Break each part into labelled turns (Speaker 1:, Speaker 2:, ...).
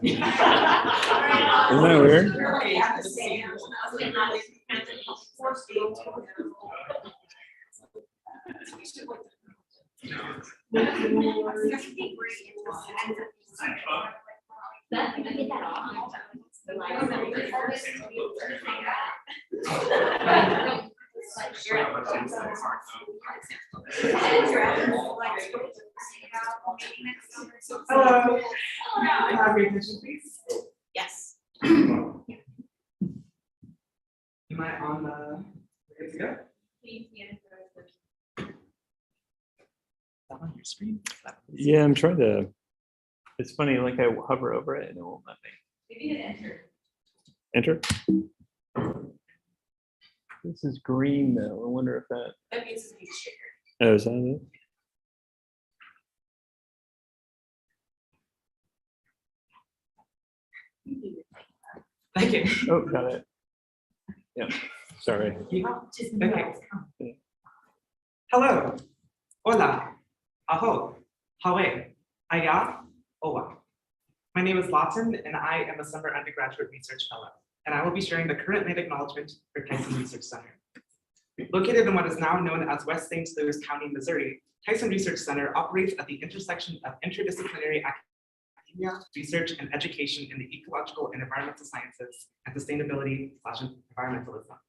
Speaker 1: Isn't that weird?
Speaker 2: Hello. Have your attention, please.
Speaker 3: Yes.
Speaker 2: Am I on the ready to go? On your screen?
Speaker 1: Yeah, I'm trying to. It's funny, like I hover over it and it won't let me.
Speaker 3: Maybe hit enter.
Speaker 1: Enter. This is green though. I wonder if that.
Speaker 3: That means it's being shared.
Speaker 1: Oh, is that it?
Speaker 2: Thank you.
Speaker 1: Oh, got it. Yeah. Sorry.
Speaker 2: Okay. Hello. Hola. Aho. Hawe. Aya. Owa. My name is Lawton, and I am a summer undergraduate research fellow, and I will be sharing the current land acknowledgement for Tyson Research Center. Located in what is now known as West St. Louis County, Missouri, Tyson Research Center operates at the intersection of interdisciplinary academia, research, and education in the ecological and environmental sciences and sustainability/environmentalism.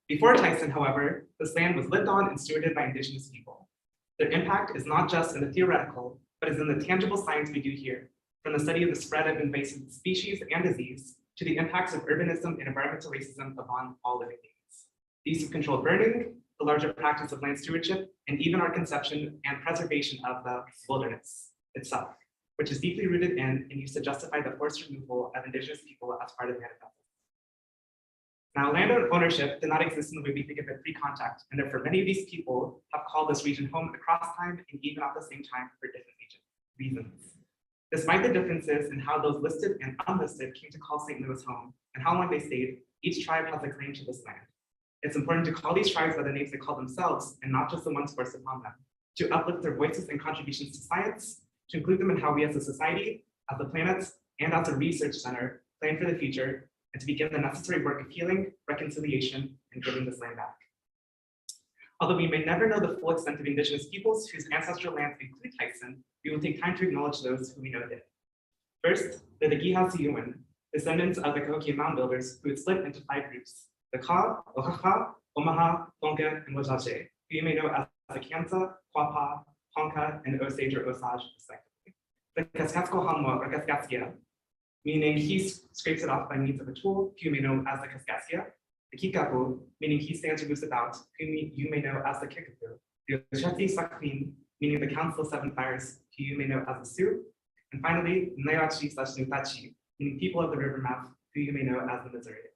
Speaker 2: Before Tyson, however, this land was lived on and stewarded by Indigenous people. Their impact is not just in the theoretical, but is in the tangible science we do here, from the study of the spread of invasive species and disease to the impacts of urbanism and environmental racism upon all living beings. The use of controlled burning, the larger practice of land stewardship, and even our conception and preservation of the wilderness itself, which is deeply rooted in and used to justify the forced removal of Indigenous people as part of the manifesto. Now, land ownership did not exist in the way we think of it pre-contact, and therefore many of these people have called this region home across time and even at the same time for different reasons. Despite the differences in how those listed and unlisted came to call St. Louis home and how long they stayed, each tribe has a claim to this land. It's important to call these tribes by the names they call themselves and not just the ones forced upon them, to uplift their voices and contributions to science, to include them in how we as a society, as the planet, and as a research center plan for the future, and to begin the necessary work of healing, reconciliation, and giving this land back. Although we may never know the full extent of Indigenous peoples whose ancestral lands include Tyson, we will take time to acknowledge those who we know did. First, they're the Gihasiyuan, descendants of the Cahokia mound builders who had split into 5 groups: the Ka, Oaxaca, Omaha, Tonga, and Wajaje, who you may know as the Kansa, Quapaw, Ponca, and Osage or Osage, respectively. The Kaskasquehamwa or Kaskaskia, meaning he scrapes it off by means of a tool, who you may know as the Kaskaskia. The Kikapu, meaning he stands or moves about, whom you may know as the Kickapoo. The Osheti Sakwin, meaning the Council of 7 Fires, who you may know as the Sioux. And finally, Nayachi/Nutachi, meaning people of the river mouth, who you may know as the Missouri.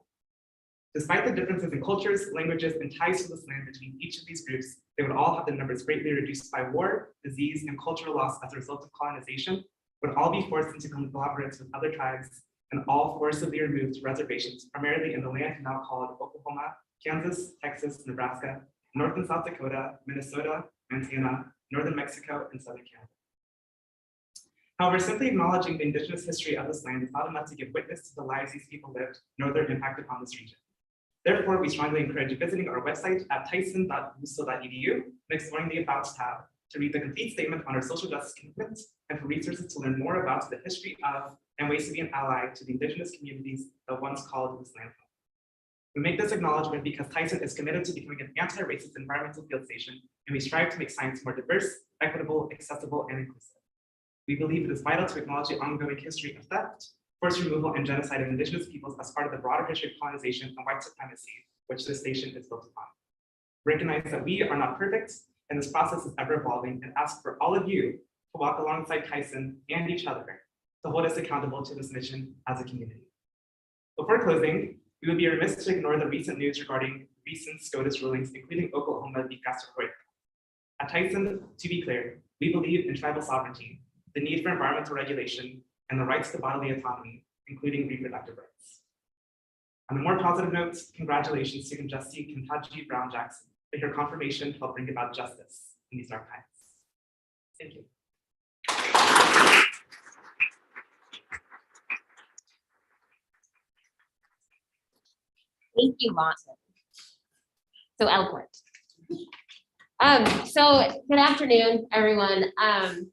Speaker 2: Despite the differences in cultures, languages, and ties to this land between each of these groups, they would all have their numbers greatly reduced by war, disease, and cultural loss as a result of colonization, would all be forced into collaborations with other tribes, and all forcibly removed to reservations, primarily in the land now called Oklahoma, Kansas, Texas, Nebraska, North and South Dakota, Minnesota, Montana, Northern Mexico, and Southern Canada. However, simply acknowledging the Indigenous history of this land is not enough to give witness to the lives these people lived, nor their impact upon this region. Therefore, we strongly encourage visiting our website at tyson.wuso.edu and exploring the About tab to read the complete statement on our social justice commitment and for resources to learn more about the history of and ways to be an ally to the Indigenous communities that once called this land home. We make this acknowledgement because Tyson is committed to becoming an anti-racist environmental field station, and we strive to make science more diverse, equitable, accessible, and inclusive. We believe it is vital to acknowledge the ongoing history of theft, forced removal, and genocide of Indigenous peoples as part of the broader history of colonization and white supremacy, which this station is built upon. Recognize that we are not perfect, and this process is ever evolving, and ask for all of you to walk alongside Tyson and each other to hold us accountable to this mission as a community. Before closing, we would be remiss to ignore the recent news regarding recent SCOTUS rulings, including Oklahoma v. Gastropoic. At Tyson, to be clear, we believe in tribal sovereignty, the need for environmental regulation, and the rights to bodily autonomy, including reproductive rights. On a more positive note, congratulations to Justice Kentucky Brown Jackson for your confirmation to help bring about justice in these dark times. Thank you.
Speaker 4: Thank you, Lawson. So eloquent. So good afternoon, everyone. I'm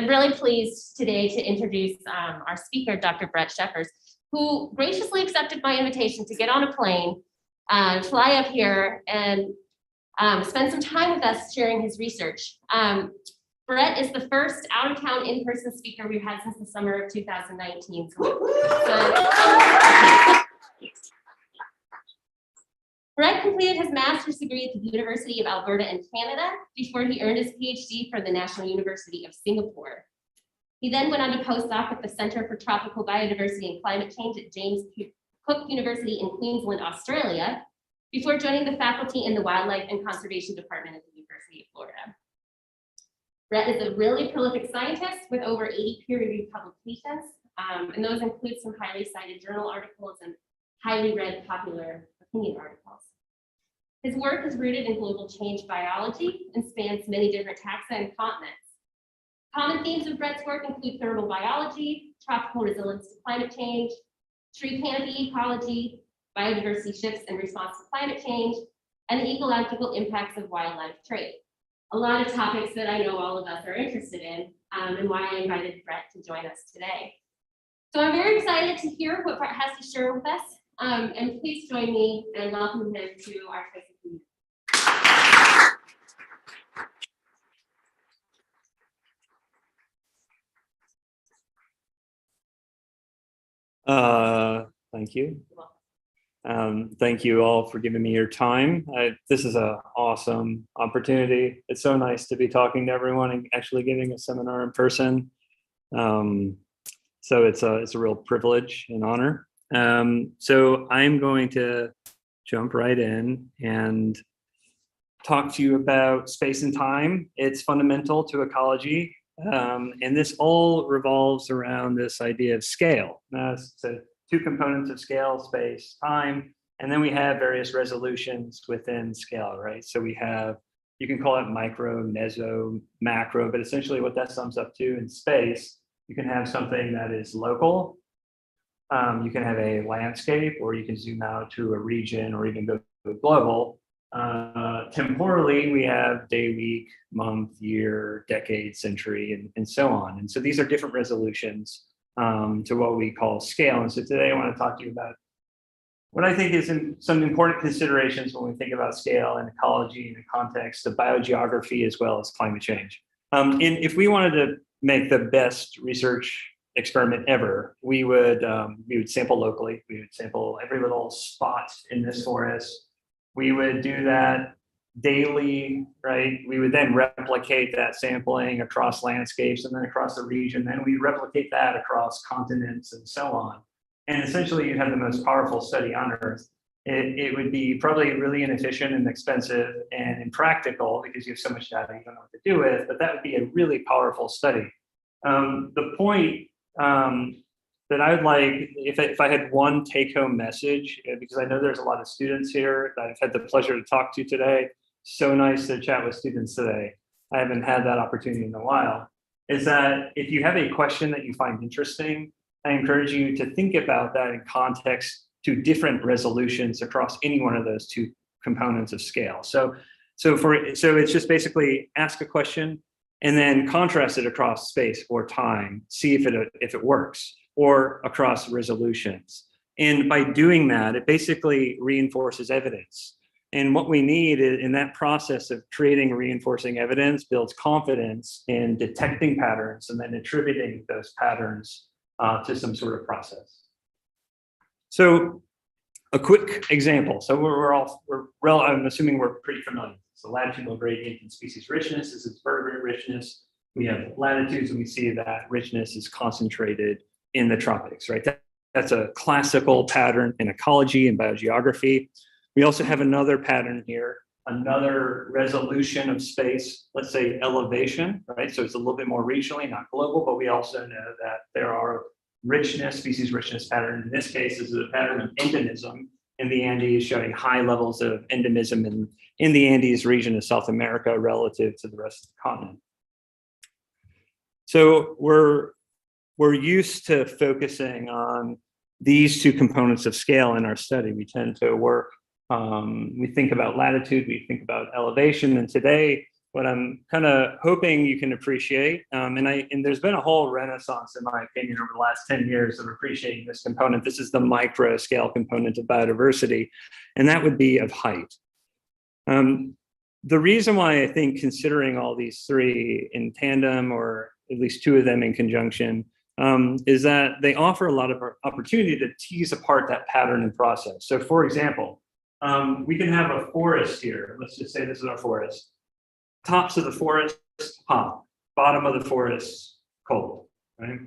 Speaker 4: really pleased today to introduce our speaker, Dr. Brett Scheffers, who graciously accepted my invitation to get on a plane, fly up here, and spend some time with us sharing his research. Brett is the first out-of-town in-person speaker we've had since the summer of 2019. Brett completed his master's degree at the University of Alberta in Canada before he earned his PhD from the National University of Singapore. He then went on to postdoc at the Center for Tropical Biodiversity and Climate Change at James Cook University in Queensland, Australia, before joining the faculty in the Wildlife and Conservation Department at the University of Florida. Brett is a really prolific scientist with over 80 peer-reviewed publications, and those include some highly cited journal articles and highly read popular opinion articles. His work is rooted in global change biology and spans many different taxa and continents. Common themes of Brett's work include thermal biology, tropical resilience to climate change, tree canopy ecology, biodiversity shifts in response to climate change, and the ecological impacts of wildlife trade. A lot of topics that I know all of us are interested in, and why I invited Brett to join us today. So I'm very excited to hear what Brett has to share with us, and please join me and welcome him to our Tyson community.
Speaker 1: Thank you. Thank you all for giving me your time. This is an awesome opportunity. It's so nice to be talking to everyone and actually giving a seminar in person. So it's a real privilege and honor. So I'm going to jump right in and talk to you about space and time. It's fundamental to ecology. And this all revolves around this idea of scale. So two components of scale, space, time, and then we have various resolutions within scale, right? So we have, you can call it micro, meso, macro, but essentially what that sums up to in space, you can have something that is local, you can have a landscape, or you can zoom out to a region or even go global. Temporally, we have day, week, month, year, decade, century, and so on. And so these are different resolutions to what we call scale. And so today I want to talk to you about what I think is some important considerations when we think about scale and ecology in the context of biogeography as well as climate change. If we wanted to make the best research experiment ever, we would sample locally. We would sample every little spot in this forest. We would do that daily, right? We would then replicate that sampling across landscapes and then across the region. Then we replicate that across continents and so on. And essentially you have the most powerful study on Earth. It would be probably really inefficient and expensive and impractical because you have so much data you don't know what to do with, but that would be a really powerful study. The point that I would like, if I had one take-home message, because I know there's a lot of students here that I've had the pleasure to talk to today. So nice to chat with students today. I haven't had that opportunity in a while. Is that if you have a question that you find interesting, I encourage you to think about that in context to different resolutions across any one of those two components of scale. So it's just basically ask a question and then contrast it across space or time, see if it works, or across resolutions. And by doing that, it basically reinforces evidence. And what we need in that process of creating reinforcing evidence builds confidence in detecting patterns and then attributing those patterns to some sort of process. So a quick example. So I'm assuming we're pretty familiar. So latitudinal gradient in species richness is its vertebrate richness. We have latitudes and we see that richness is concentrated in the tropics, right? That's a classical pattern in ecology and biogeography. We also have another pattern here, another resolution of space, let's say elevation, right? So it's a little bit more regionally, not global, but we also know that there are richness, species richness pattern. In this case, this is a pattern of endemism in the Andes, showing high levels of endemism in the Andes region of South America relative to the rest of the continent. So we're used to focusing on these two components of scale in our study. We tend to work, we think about latitude, we think about elevation, and today, what I'm kind of hoping you can appreciate, and there's been a whole renaissance, in my opinion, over the last 10 years of appreciating this component. This is the micro scale component of biodiversity, and that would be of height. The reason why I think considering all these three in tandem, or at least two of them in conjunction, is that they offer a lot of opportunity to tease apart that pattern and process. So for example, we can have a forest here. Let's just say this is our forest. Tops of the forest, hot. Bottom of the forest, cold, right?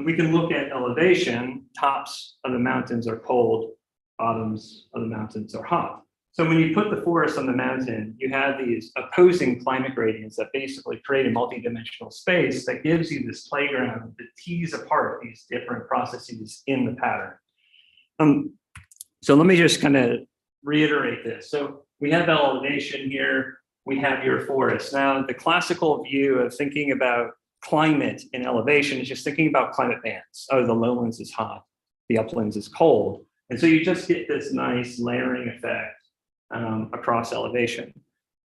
Speaker 1: We can look at elevation. Tops of the mountains are cold. Bottoms of the mountains are hot. So when you put the forest on the mountain, you have these opposing climate gradients that basically create a multidimensional space that gives you this playground to tease apart these different processes in the pattern. So let me just kind of reiterate this. So we have elevation here. We have your forest. Now, the classical view of thinking about climate and elevation is just thinking about climate bands. Oh, the lowlands is hot, the uplands is cold. And so you just get this nice layering effect across elevation.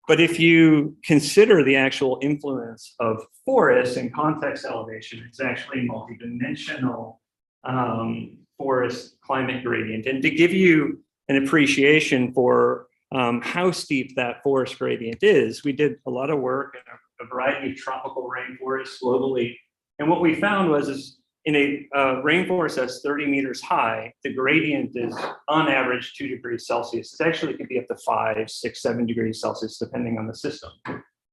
Speaker 1: But if you consider the actual influence of forests in context elevation, it's actually multidimensional forest climate gradient. And to give you an appreciation for how steep that forest gradient is, we did a lot of work in a variety of tropical rainforests globally. And what we found was in a rainforest that's 30 meters high, the gradient is on average 2 degrees Celsius. It actually could be up to 5, 6, 7 degrees Celsius, depending on the system.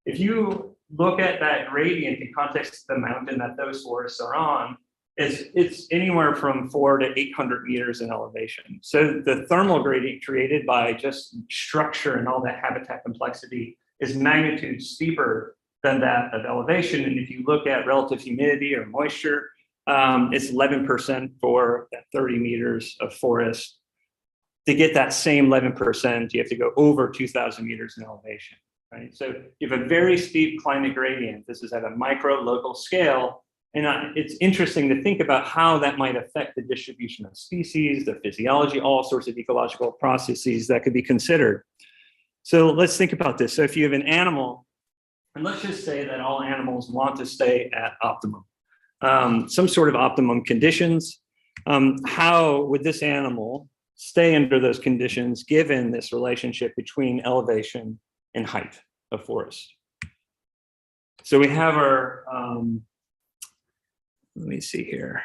Speaker 1: If you look at that gradient in context of the mountain that those forests are on, it's anywhere from 400 to 800 meters in elevation. So the thermal gradient created by just structure and all that habitat complexity is magnitude steeper than that of elevation. And if you look at relative humidity or moisture, it's 11% for that 30 meters of forest. To get that same 11%, you have to go over 2,000 meters in elevation, right? So you have a very steep climate gradient. This is at a micro local scale. And it's interesting to think about how that might affect the distribution of species, the physiology, all sorts of ecological processes that could be considered. So let's think about this. So if you have an animal, and let's just say that all animals want to stay at optimum, some sort of optimum conditions, how would this animal stay under those conditions given this relationship between elevation and height of forest? So we have our, let me see here.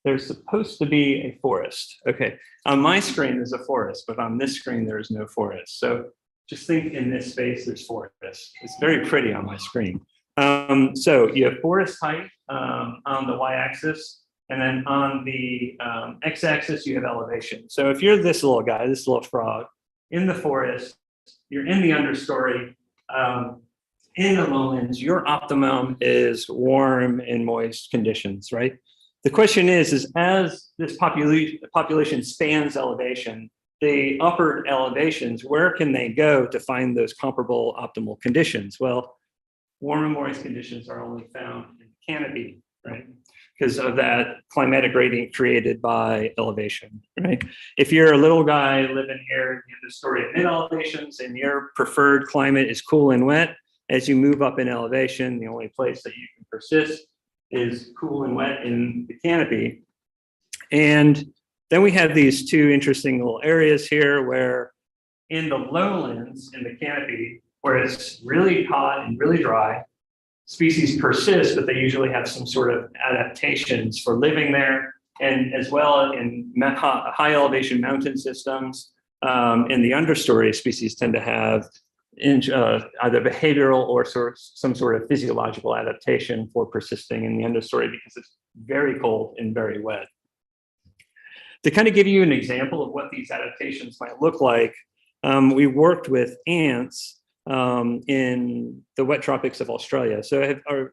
Speaker 1: There's supposed to be a forest. Okay, on my screen there's a forest, but on this screen there is no forest. So just think in this space there's forest. It's very pretty on my screen. So you have forest height on the y-axis, and then on the x-axis you have elevation. So if you're this little guy, this little frog, in the forest, you're in the understory, in the lowlands, your optimum is warm and moist conditions, right? The question is as this population spans elevation, the upper elevations, where can they go to find those comparable optimal conditions? Well, warm and moist conditions are only found in canopy, right? Because of that climatic gradient created by elevation, right? If you're a little guy living here in the story of mid-elevations and your preferred climate is cool and wet, as you move up in elevation, the only place that you can persist is cool and wet in the canopy. And then we have these two interesting little areas here where in the lowlands, in the canopy, where it's really hot and really dry, species persist, but they usually have some sort of adaptations for living there. And as well in high elevation mountain systems, in the understory, species tend to have either behavioral or some sort of physiological adaptation for persisting in the understory because it's very cold and very wet. To kind of give you an example of what these adaptations might look like, we worked with ants in the wet tropics of Australia. So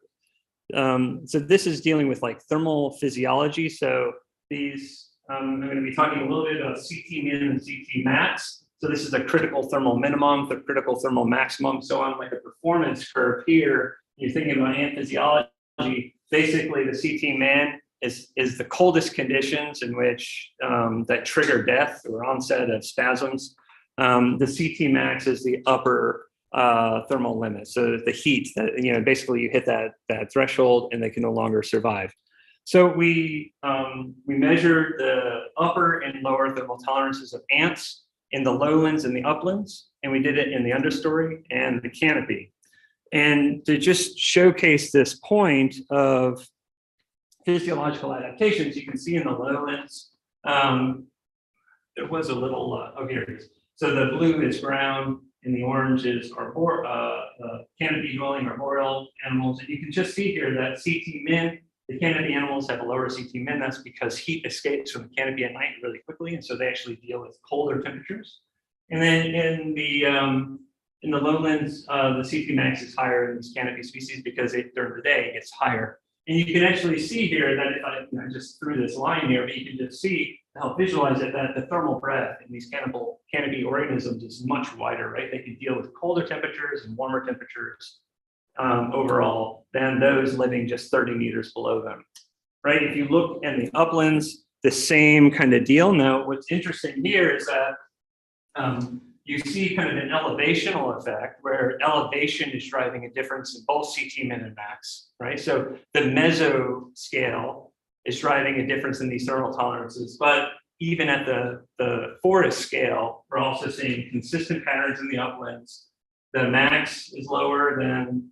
Speaker 1: this is dealing with like thermal physiology. So these, I'm going to be talking a little bit about CT min and CT max. So this is a critical thermal minimum, the critical thermal maximum. So on like a performance curve here, you're thinking about ant physiology, basically the CT min is the coldest conditions in which that trigger death or onset of spasms. The CT max is the upper thermal limit. So the heat that, basically you hit that threshold and they can no longer survive. So we measured the upper and lower thermal tolerances of ants in the lowlands and the uplands, and we did it in the understory and the canopy. And to just showcase this point of physiological adaptations, you can see in the lowlands, there was a little, here it is. So the blue is ground and the orange is canopy dwelling arboreal animals. And you can just see here that CT min, the canopy animals have a lower CT min. That's because heat escapes from the canopy at night really quickly. And so they actually deal with colder temperatures. And then in the lowlands, the CT max is higher in these canopy species because during the day it gets higher. And you can actually see here that if I just threw this line here, but you can just see to help visualize it that the thermal breadth in these canopy organisms is much wider, right? They can deal with colder temperatures and warmer temperatures overall than those living just 30 meters below them, right? If you look in the uplands, the same kind of deal. Now, what's interesting here is that you see kind of an elevational effect where elevation is driving a difference in both CT min and max, right? So the meso scale is driving a difference in these thermal tolerances, but even at the forest scale, we're also seeing consistent patterns in the uplands. The max is lower than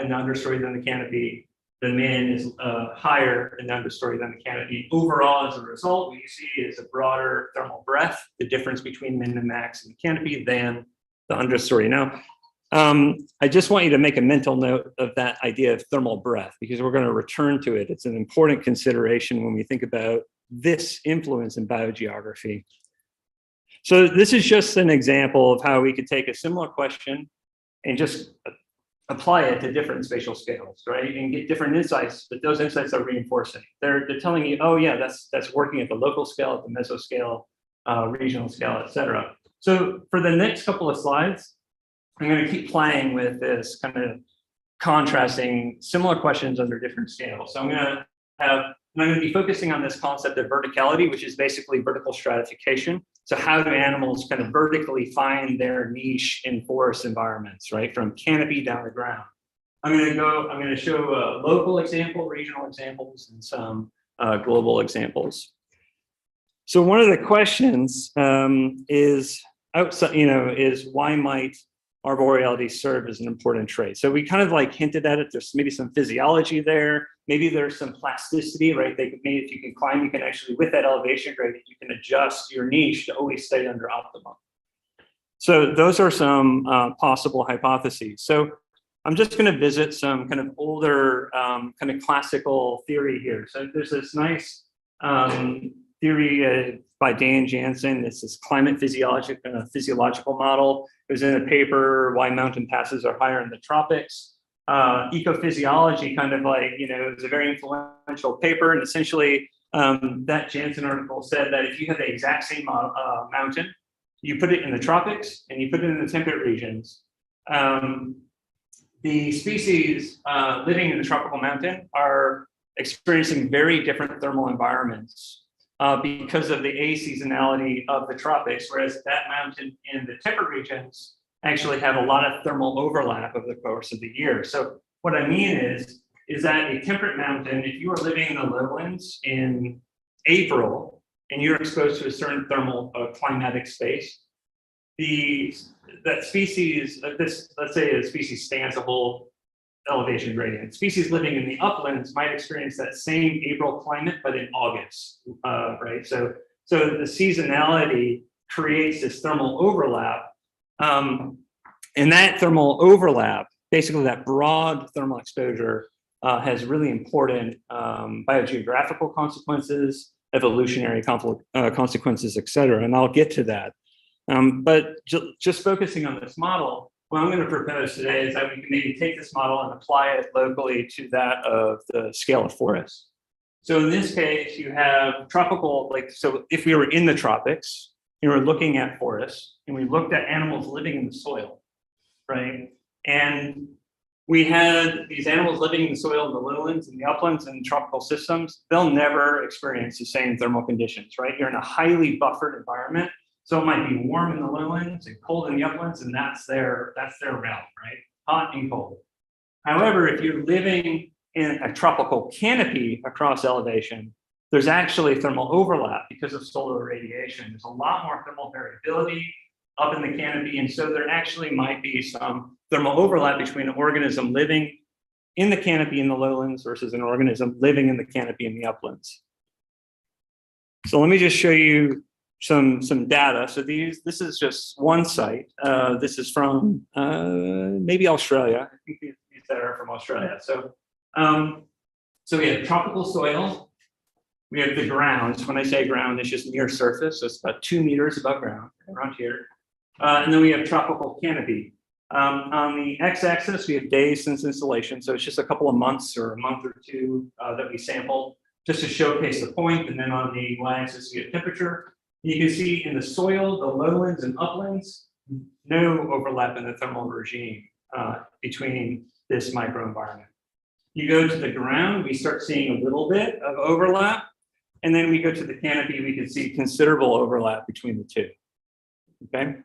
Speaker 1: in the understory than the canopy. The min is higher in the understory than the canopy. Overall, as a result, what you see is a broader thermal breadth, the difference between min and max in the canopy than the understory. Now, I just want you to make a mental note of that idea of thermal breadth, because we're going to return to it. It's an important consideration when we think about this influence in biogeography. So this is just an example of how we could take a similar question and just apply it to different spatial scales, right? And get different insights, but those insights are reinforcing. They're telling you, oh yeah, that's working at the local scale, at the mesoscale, regional scale, et cetera. So for the next couple of slides, I'm going to keep playing with this kind of contrasting similar questions under different scales. So I'm going to be focusing on this concept of verticality, which is basically vertical stratification. So how do animals kind of vertically find their niche in forest environments, right? From canopy down to ground. I'm going to show local example, regional examples, and some global examples. So one of the questions is why might arboreality serve as an important trait? So we kind of like hinted at it. There's maybe some physiology there. Maybe there's some plasticity, right? Maybe if you can climb, you can actually, with that elevation gradient, you can adjust your niche to always stay under optimum. So those are some possible hypotheses. So I'm just going to visit some kind of older kind of classical theory here. So there's this nice theory by Janzen. This is climate-physiological model. It was in a paper, Why Mountain Passes Are Higher in the Tropics. Ecophysiology kind of like, it was a very influential paper. And essentially, that Janzen article said that if you have the exact same mountain, you put it in the tropics and you put it in the temperate regions, the species living in the tropical mountain are experiencing very different thermal environments because of the aseasonality of the tropics, whereas that mountain in the temperate regions actually have a lot of thermal overlap over the course of the year. So what I mean is that a temperate mountain, if you are living in the lowlands in April and you're exposed to a certain thermal climatic space, that species, let's say a species spans a whole elevation gradient. Species living in the uplands might experience that same April climate, but in August, right? So the seasonality creates this thermal overlap. And that thermal overlap, basically that broad thermal exposure, has really important biogeographical consequences, evolutionary consequences, et cetera. And I'll get to that. But just focusing on this model, what I'm going to propose today is that we can maybe take this model and apply it locally to that of the scale of forests. So in this case, you have tropical, so if we were in the tropics, and we're looking at forests, and we looked at animals living in the soil, right? And we had these animals living in the soil in the lowlands and the uplands and tropical systems. They'll never experience the same thermal conditions, right? You're in a highly buffered environment. So it might be warm in the lowlands and cold in the uplands, and that's their realm, right? Hot and cold. However, if you're living in a tropical canopy across elevation, there's actually thermal overlap because of solar radiation. There's a lot more thermal variability up in the canopy, and so there actually might be some thermal overlap between an organism living in the canopy in the lowlands versus an organism living in the canopy in the uplands. So let me just show you some data. So this is just one site. This is from maybe Australia. I think these that are from Australia. So we have tropical soil. We have the ground. When I say ground, it's just near surface. So it's about 2 meters above ground, around here. And then we have tropical canopy. On the x-axis, we have days since installation. So it's just a couple of months or a month or two that we sampled just to showcase the point. And then on the y-axis, we have temperature. You can see in the soil, the lowlands and uplands, no overlap in the thermal regime between this microenvironment. You go to the ground, we start seeing a little bit of overlap. And then we go to the canopy, we can see considerable overlap between the two. Okay.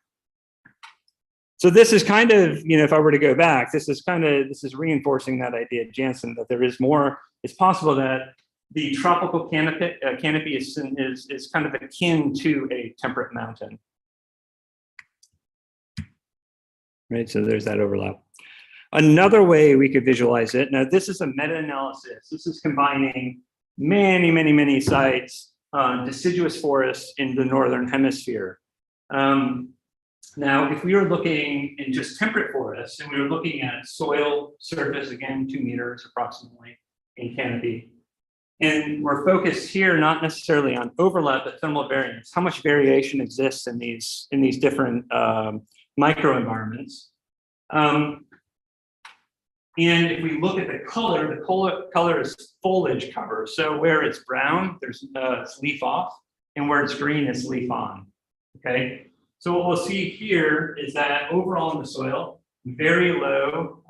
Speaker 1: So this is kind of, if I were to go back, this is reinforcing that idea, Janzen, that there is more. It's possible that the tropical canopy is kind of akin to a temperate mountain. Right, so there's that overlap. Another way we could visualize it, now this is a meta-analysis. This is combining many sites, deciduous forests in the Northern Hemisphere. Now, if we were looking in just temperate forests, and we were looking at soil surface, again, 2 meters approximately in canopy, and we're focused here not necessarily on overlap, but thermal variance. How much variation exists in these different microenvironments? And if we look at the color is foliage cover. So where it's brown, it's leaf off, and where it's green, it's leaf on. Okay. So what we'll see here is that overall in the soil, very low,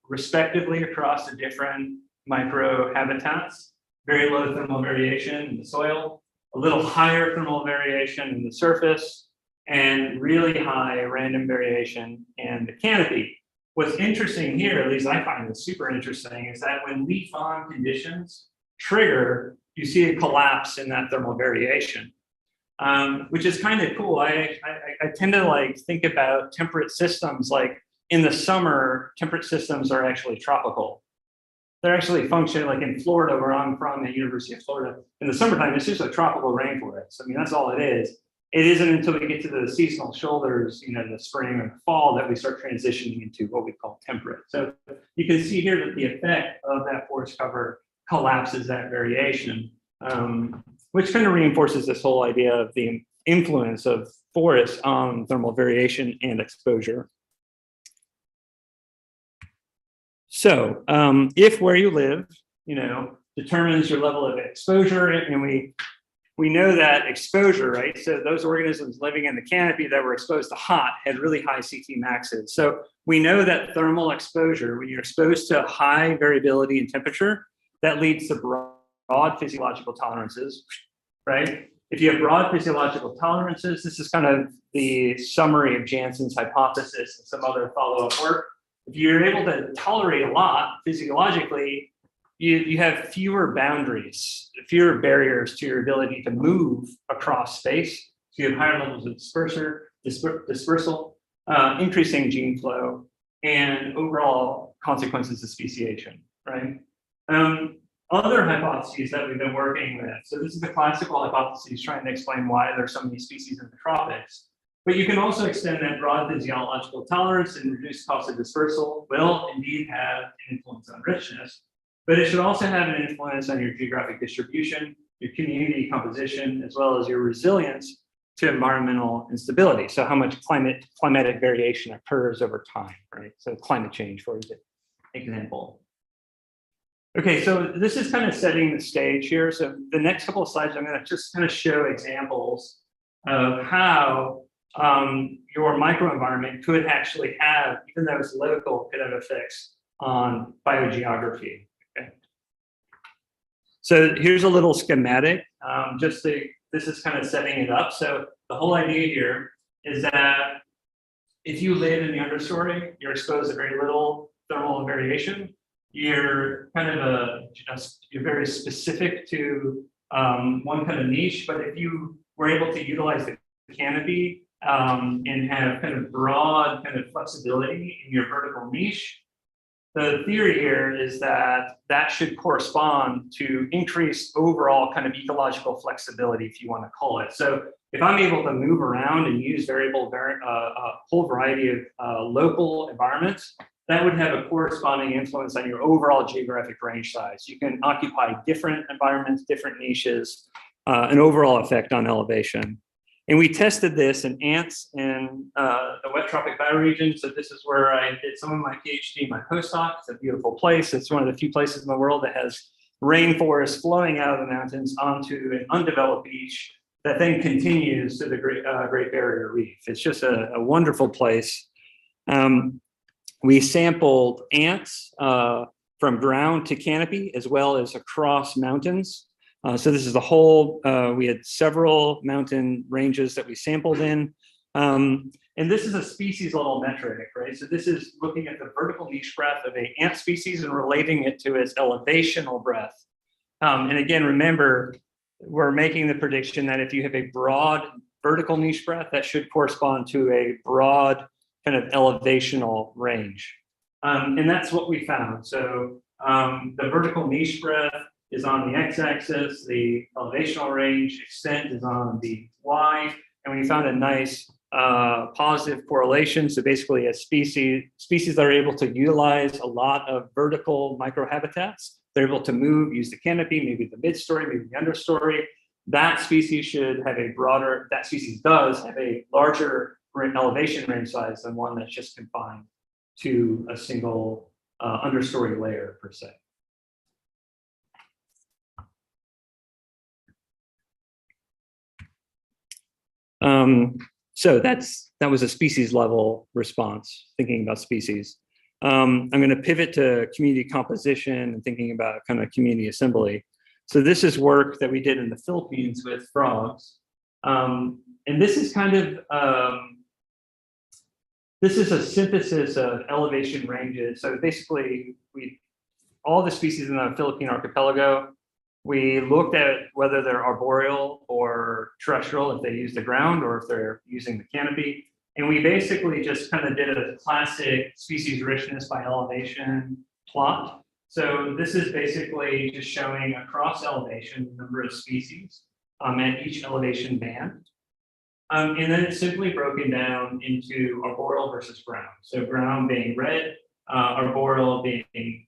Speaker 1: respectively across the different micro habitats, very low thermal variation in the soil, a little higher thermal variation in the surface, and really high random variation in the canopy. What's interesting here, at least I find this super interesting, is that when leaf-on conditions trigger, you see a collapse in that thermal variation, which is kind of cool. I tend to think about temperate systems, like in the summer, temperate systems are actually tropical. They're actually functioning like in Florida, where I'm from, at University of Florida. In the summertime, it's just a tropical rainforest. I mean, that's all it is. It isn't until we get to the seasonal shoulders, the spring or fall, that we start transitioning into what we call temperate. So you can see here that the effect of that forest cover collapses that variation, which kind of reinforces this whole idea of the influence of forests on thermal variation and exposure. So if where you live, determines your level of exposure, and we know that exposure, right? So those organisms living in the canopy that were exposed to hot had really high CT maxes. So we know that thermal exposure, when you're exposed to high variability in temperature, that leads to broad physiological tolerances, right? If you have broad physiological tolerances, this is kind of the summary of Janzen's hypothesis and some other follow-up work. If you're able to tolerate a lot physiologically, you have fewer boundaries, fewer barriers to your ability to move across space. So you have higher levels of dispersal, increasing gene flow, and overall consequences of speciation, right? Other hypotheses that we've been working with. So this is the classical hypothesis trying to explain why there's so many species in the tropics. But you can also extend that broad physiological tolerance and reduced cost of dispersal will indeed have an influence on richness. But it should also have an influence on your geographic distribution, your community composition, as well as your resilience to environmental instability. So how much climatic variation occurs over time, right? So climate change, for example. Okay, so this is kind of setting the stage here. So the next couple of slides, I'm going to just kind of show examples of how your microenvironment could actually have, even though it's local, could have effects on biogeography. Okay. So here's a little schematic, this is kind of setting it up. So the whole idea here is that if you live in the understory, you're exposed to very little thermal variation. You're kind of you're very specific to one kind of niche, but if you were able to utilize the canopy and have kind of broad kind of flexibility in your vertical niche, the theory here is that that should correspond to increased overall kind of ecological flexibility, if you want to call it. So if I'm able to move around and use a whole variety of local environments, that would have a corresponding influence on your overall geographic range size. You can occupy different environments, different niches, an overall effect on elevation. And we tested this in ants in the wet tropic bioregion. So this is where I did some of my PhD, my postdoc. It's a beautiful place. It's one of the few places in the world that has rainforest flowing out of the mountains onto an undeveloped beach that then continues to the Great Barrier Reef. It's just a wonderful place. We sampled ants from ground to canopy, as well as across mountains. So this is the whole, we had several mountain ranges that we sampled in. And this is a species level metric, right? So this is looking at the vertical niche breadth of an ant species and relating it to its elevational breadth. And again, remember, we're making the prediction that if you have a broad vertical niche breadth, that should correspond to a broad kind of elevational range. And that's what we found. So the vertical niche breadth is on the x-axis, the elevational range extent is on the y, and we found a nice positive correlation. So basically a species that are able to utilize a lot of vertical microhabitats, they're able to move, use the canopy, maybe the mid-story, maybe the understory. That species should have that species does have a larger elevation range size than one that's just confined to a single understory layer per se. So that was a species level response, thinking about species. I'm going to pivot to community composition and thinking about kind of community assembly. So this is work that we did in the Philippines with frogs. And this is kind of, this is a synthesis of elevation ranges. So basically, all the species in the Philippine archipelago, we looked at whether they're arboreal or terrestrial, if they use the ground or if they're using the canopy. And we basically just kind of did a classic species richness by elevation plot. So this is basically just showing across elevation the number of species at each elevation band. And then it's simply broken down into arboreal versus ground. So ground being red, arboreal being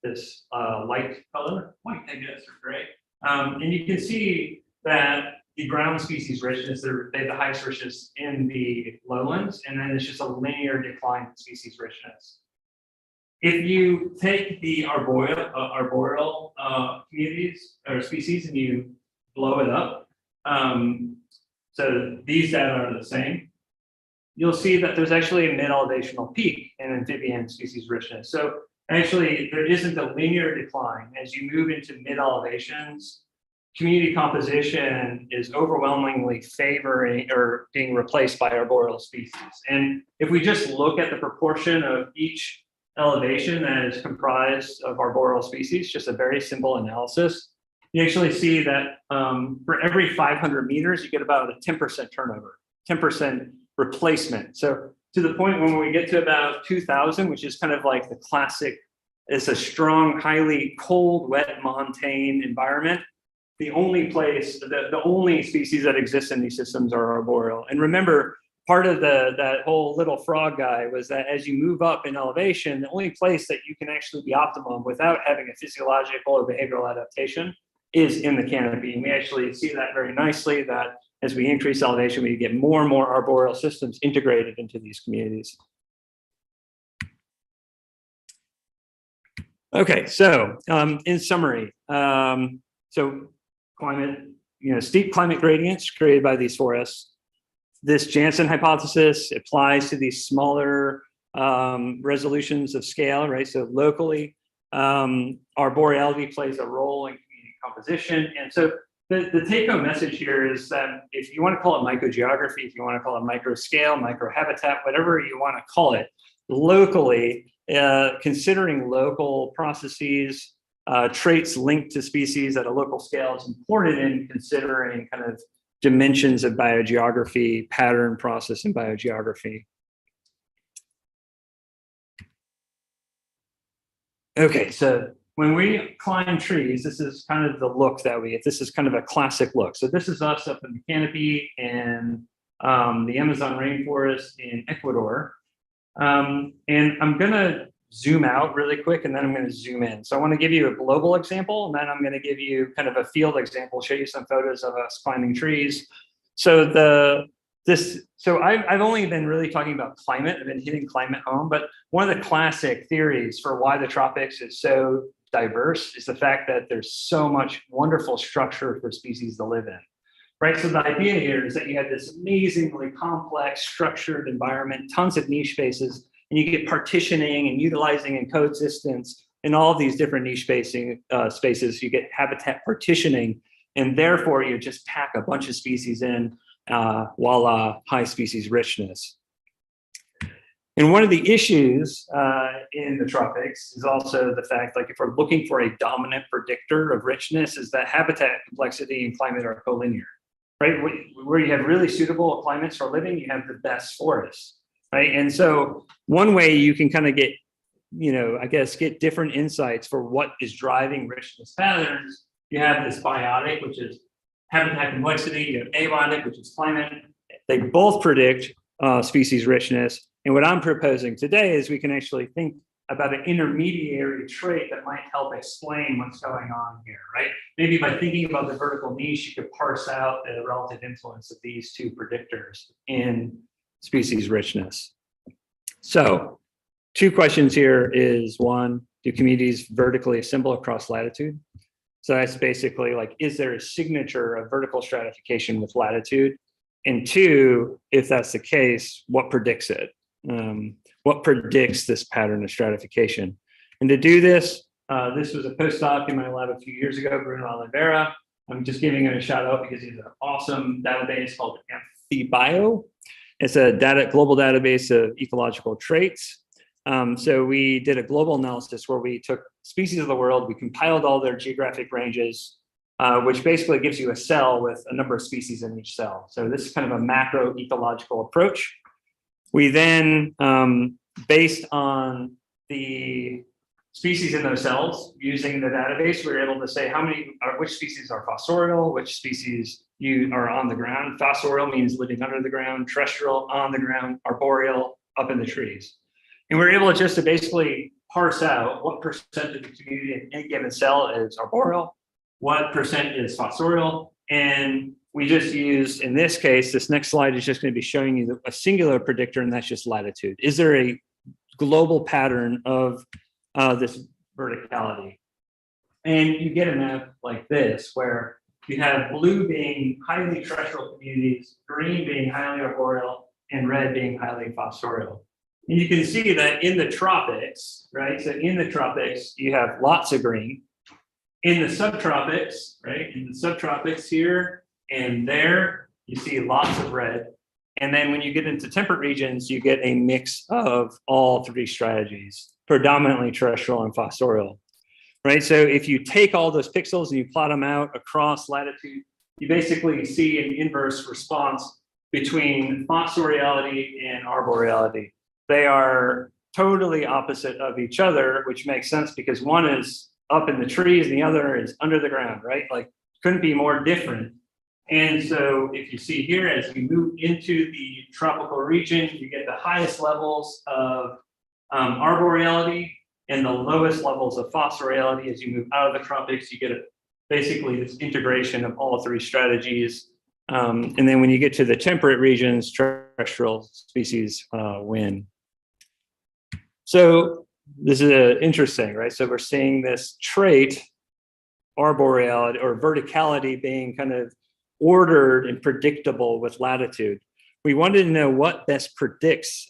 Speaker 1: this light color, white, I guess, or gray. And you can see that the ground species richness, they have the highest richness in the lowlands, and then it's just a linear decline in species richness. If you take the arboreal communities or species and you blow it up, so these data are the same, you'll see that there's actually a mid-elevational peak in amphibian species richness. So actually, there isn't a linear decline. As you move into mid-elevations, community composition is overwhelmingly favoring or being replaced by arboreal species. And if we just look at the proportion of each elevation that is comprised of arboreal species, just a very simple analysis, you actually see that for every 500 meters, you get about a 10% turnover, 10% replacement. So to the point when we get to about 2000, which is kind of like the classic, it's a strong, highly cold, wet, montane environment. The only place, the only species that exist in these systems are arboreal. And remember, part of that whole little frog guy was that as you move up in elevation, the only place that you can actually be optimum without having a physiological or behavioral adaptation is in the canopy. And we actually see that very nicely, that as we increase elevation, we get more and more arboreal systems integrated into these communities. Okay, so in summary, so climate, steep climate gradients created by these forests. This Janzen hypothesis applies to these smaller resolutions of scale, right? So locally, arboreality plays a role in community composition. And so the take-home message here is that if you want to call it microgeography, if you want to call it microscale, microhabitat, whatever you want to call it, locally, considering local processes, traits linked to species at a local scale is important in considering kind of dimensions of biogeography, pattern, process, and biogeography. Okay, so when we climb trees, this is kind of the look that we get. This is kind of a classic look. So this is us up in the canopy in the Amazon rainforest in Ecuador. And I'm gonna zoom out really quick and then I'm gonna zoom in. So I wanna give you a global example and then I'm gonna give you kind of a field example, show you some photos of us climbing trees. So I've only been really talking about climate. I've been hitting climate home, but one of the classic theories for why the tropics is so diverse is the fact that there's so much wonderful structure for species to live in, right? So the idea here is that you have this amazingly complex structured environment, tons of niche spaces, and you get partitioning and utilizing and coexistence in all of these different niche spaces. You get habitat partitioning, and therefore you just pack a bunch of species in, voila, high species richness. And one of the issues in the tropics is also the fact, like if we're looking for a dominant predictor of richness, is that habitat complexity and climate are collinear, right? Where you have really suitable climates for living, you have the best forests, right? And so one way you can kind of get, get different insights for what is driving richness patterns, you have this biotic, which is habitat complexity, you have abiotic, which is climate. They both predict species richness. And what I'm proposing today is we can actually think about an intermediary trait that might help explain what's going on here, right? Maybe by thinking about the vertical niche, you could parse out the relative influence of these two predictors in species richness. So 2 questions here is 1, do communities vertically assemble across latitude? So that's basically like, is there a signature of vertical stratification with latitude? And 2, if that's the case, what predicts it? What predicts this pattern of stratification? And to do this, this was a postdoc in my lab a few years ago, Bruno Oliveira. I'm just giving him a shout out because he's an awesome database called AmphiBio. It's a global database of ecological traits. So we did a global analysis where we took species of the world, we compiled all their geographic ranges, which basically gives you a cell with a number of species in each cell. So this is kind of a macroecological approach. We then, based on the species in those cells, using the database, we were able to say which species are fossorial, which species are on the ground. Fossorial means living under the ground, terrestrial, on the ground, arboreal, up in the trees. And we're able to basically parse out what percent of the community in any given cell is arboreal, what percent is fossorial, and we just used, in this case, this next slide is just going to be showing you a singular predictor, and that's just latitude. Is there a global pattern of this verticality? And you get a map like this, where you have blue being highly terrestrial communities, green being highly arboreal, and red being highly fossorial. And you can see that in the tropics, right? So in the tropics, you have lots of green. In the subtropics, right? In the subtropics here, and there, you see lots of red. And then when you get into temperate regions, you get a mix of all 3 strategies, predominantly terrestrial and fossorial, right? So if you take all those pixels and you plot them out across latitude, you basically see an inverse response between fossoriality and arboreality. They are totally opposite of each other, which makes sense because one is up in the trees and the other is under the ground, right? Like, couldn't be more different. And so if you see here, as you move into the tropical region, you get the highest levels of arboreality and the lowest levels of fossoriality. As you move out of the tropics, you get basically this integration of all 3 strategies. And then when you get to the temperate regions, terrestrial species win. So this is interesting, right? So we're seeing this trait, arboreality or verticality, being kind of ordered and predictable with latitude, we wanted to know what best predicts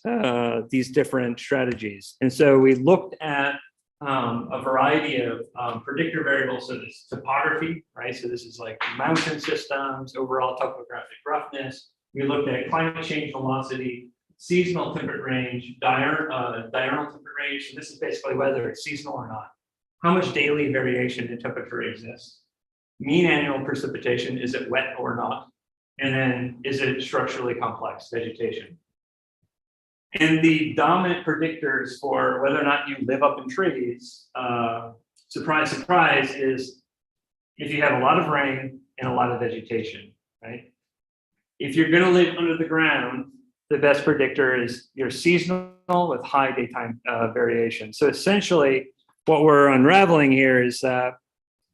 Speaker 1: these different strategies. And so we looked at a variety of predictor variables. So this topography, right? So this is like mountain systems, overall topographic roughness. We looked at climate change velocity, seasonal temperature range, diurnal temperature range. So this is basically whether it's seasonal or not. How much daily variation in temperature exists? Mean annual precipitation, is it wet or not? And then is it structurally complex vegetation? And the dominant predictors for whether or not you live up in trees, surprise, surprise, is if you have a lot of rain and a lot of vegetation, right? If you're going to live under the ground, the best predictor is your seasonal with high daytime variation. So essentially, what we're unraveling here is that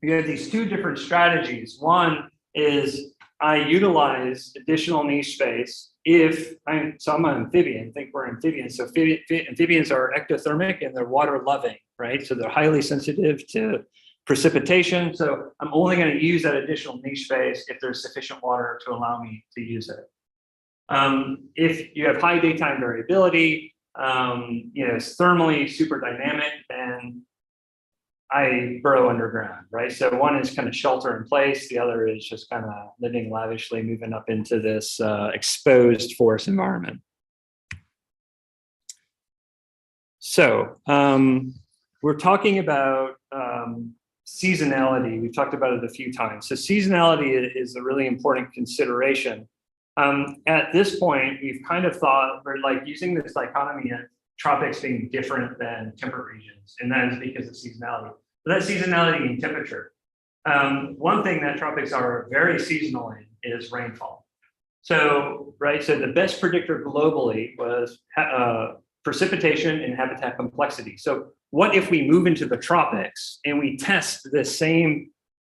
Speaker 1: you have these two different strategies. One is I utilize additional niche space if I'm an amphibian. Think we're amphibians. So amphibians are ectothermic and they're water loving, right? So they're highly sensitive to precipitation. So I'm only going to use that additional niche space if there's sufficient water to allow me to use it. If you have high daytime variability, it's thermally super dynamic, then I burrow underground, right? So one is kind of shelter in place. The other is just kind of living lavishly, moving up into this exposed forest environment. So we're talking about seasonality. We've talked about it a few times. So seasonality is a really important consideration. At this point, we've kind of thought we're like using this dichotomy of tropics being different than temperate regions, and that is because of seasonality. But that seasonality in temperature. One thing that tropics are very seasonal in is rainfall. So, right, so the best predictor globally was precipitation and habitat complexity. So what if we move into the tropics and we test the same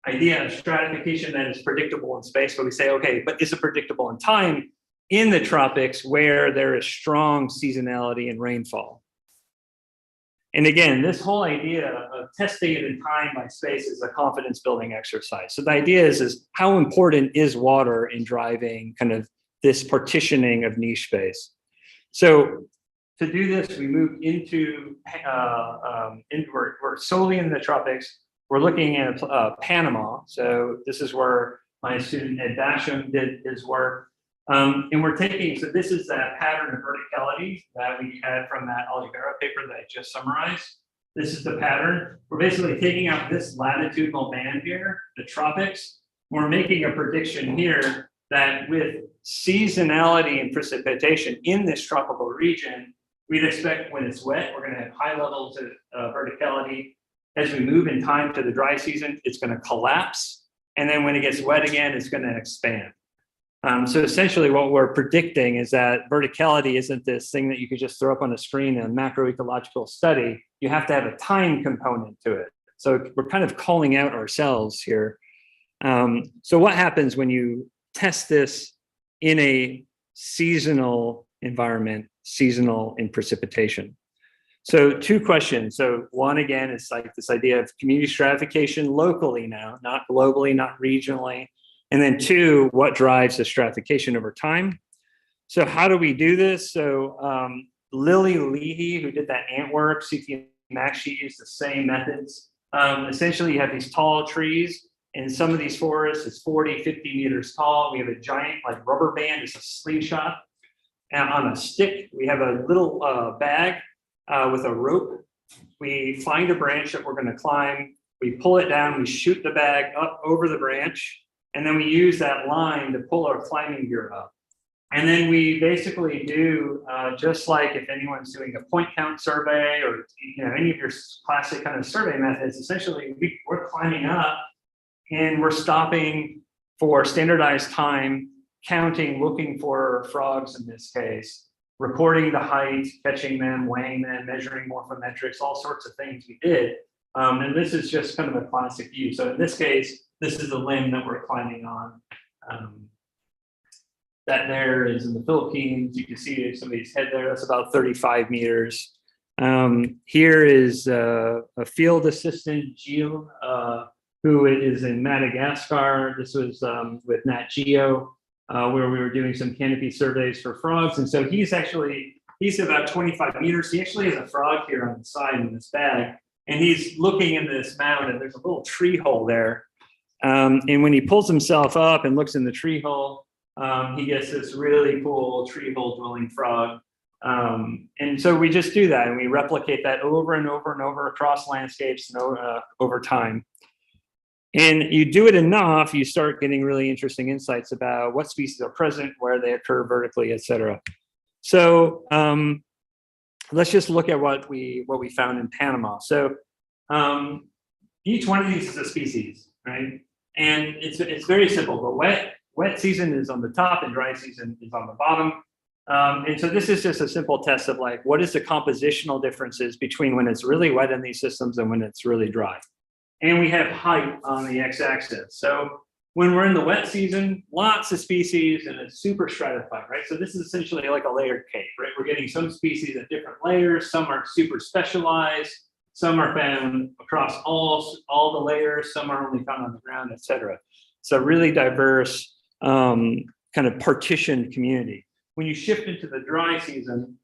Speaker 1: idea of stratification that is predictable in space, but we say, okay, but is it predictable in time in the tropics where there is strong seasonality and rainfall? And again, this whole idea of testing it in time by space is a confidence building exercise. So the idea is how important is water in driving kind of this partitioning of niche space? So to do this, we move into, we're solely in the tropics. We're looking at Panama. So this is where my student Ed Basham did his work. And we're taking, so this is that pattern of verticality that we had from that Oliveira paper that I just summarized. This is the pattern. We're basically taking out this latitudinal band here, the tropics. We're making a prediction here that with seasonality and precipitation in this tropical region, we'd expect when it's wet, we're going to have high levels of verticality. As we move in time to the dry season, it's going to collapse. And then when it gets wet again, it's going to expand. So essentially what we're predicting is that verticality isn't this thing that you could just throw up on a screen in a macroecological study. You have to have a time component to it. So we're kind of calling out ourselves here. So what happens when you test this in a seasonal environment, seasonal in precipitation? So two questions. So one, again, it's like this idea of community stratification locally now, not globally, not regionally. And then two, what drives the stratification over time? So how do we do this? So Lily Leahy, who did that ant work, CT Max, she used the same methods. Essentially, you have these tall trees. In some of these forests, it's 40, 50 meters tall. We have a giant like rubber band, it's a slingshot. And on a stick, we have a little bag with a rope. We find a branch that we're going to climb. We pull it down, we shoot the bag up over the branch. And then we use that line to pull our climbing gear up. And then we basically do, just like if anyone's doing a point count survey or any of your classic kind of survey methods, essentially we're climbing up and we're stopping for standardized time, counting, looking for frogs in this case, recording the height, catching them, weighing them, measuring morphometrics, all sorts of things we did. And this is just kind of a classic view. So in this case, this is the limb that we're climbing on. That there is in the Philippines. You can see somebody's head there. That's about 35 meters. Here is a field assistant, Gio, who is in Madagascar. This was with Nat Geo. where we were doing some canopy surveys for frogs. And so he's about 25 meters. He actually has a frog here on the side in this bag. And he's looking in this mound, and there's a little tree hole there. And when he pulls himself up and looks in the tree hole, he gets this really cool tree hole dwelling frog. And so we just do that, and we replicate that over and over and over across landscapes and over time. And you do it enough, you start getting really interesting insights about what species are present, where they occur vertically, et cetera. So let's just look at what we found in Panama. So each one of these is a species, right? And it's very simple. The wet season is on the top and dry season is on the bottom. And so this is just a simple test of like, what is the compositional differences between when it's really wet in these systems and when it's really dry? And we have height on the x-axis. So when we're in the wet season, lots of species and it's super stratified, right? So this is essentially like a layered cake, right? We're getting some species at different layers. Some are super specialized. Some are found across all the layers. Some are only found on the ground, et cetera. It's a really diverse kind of partitioned community. When you shift into the dry season,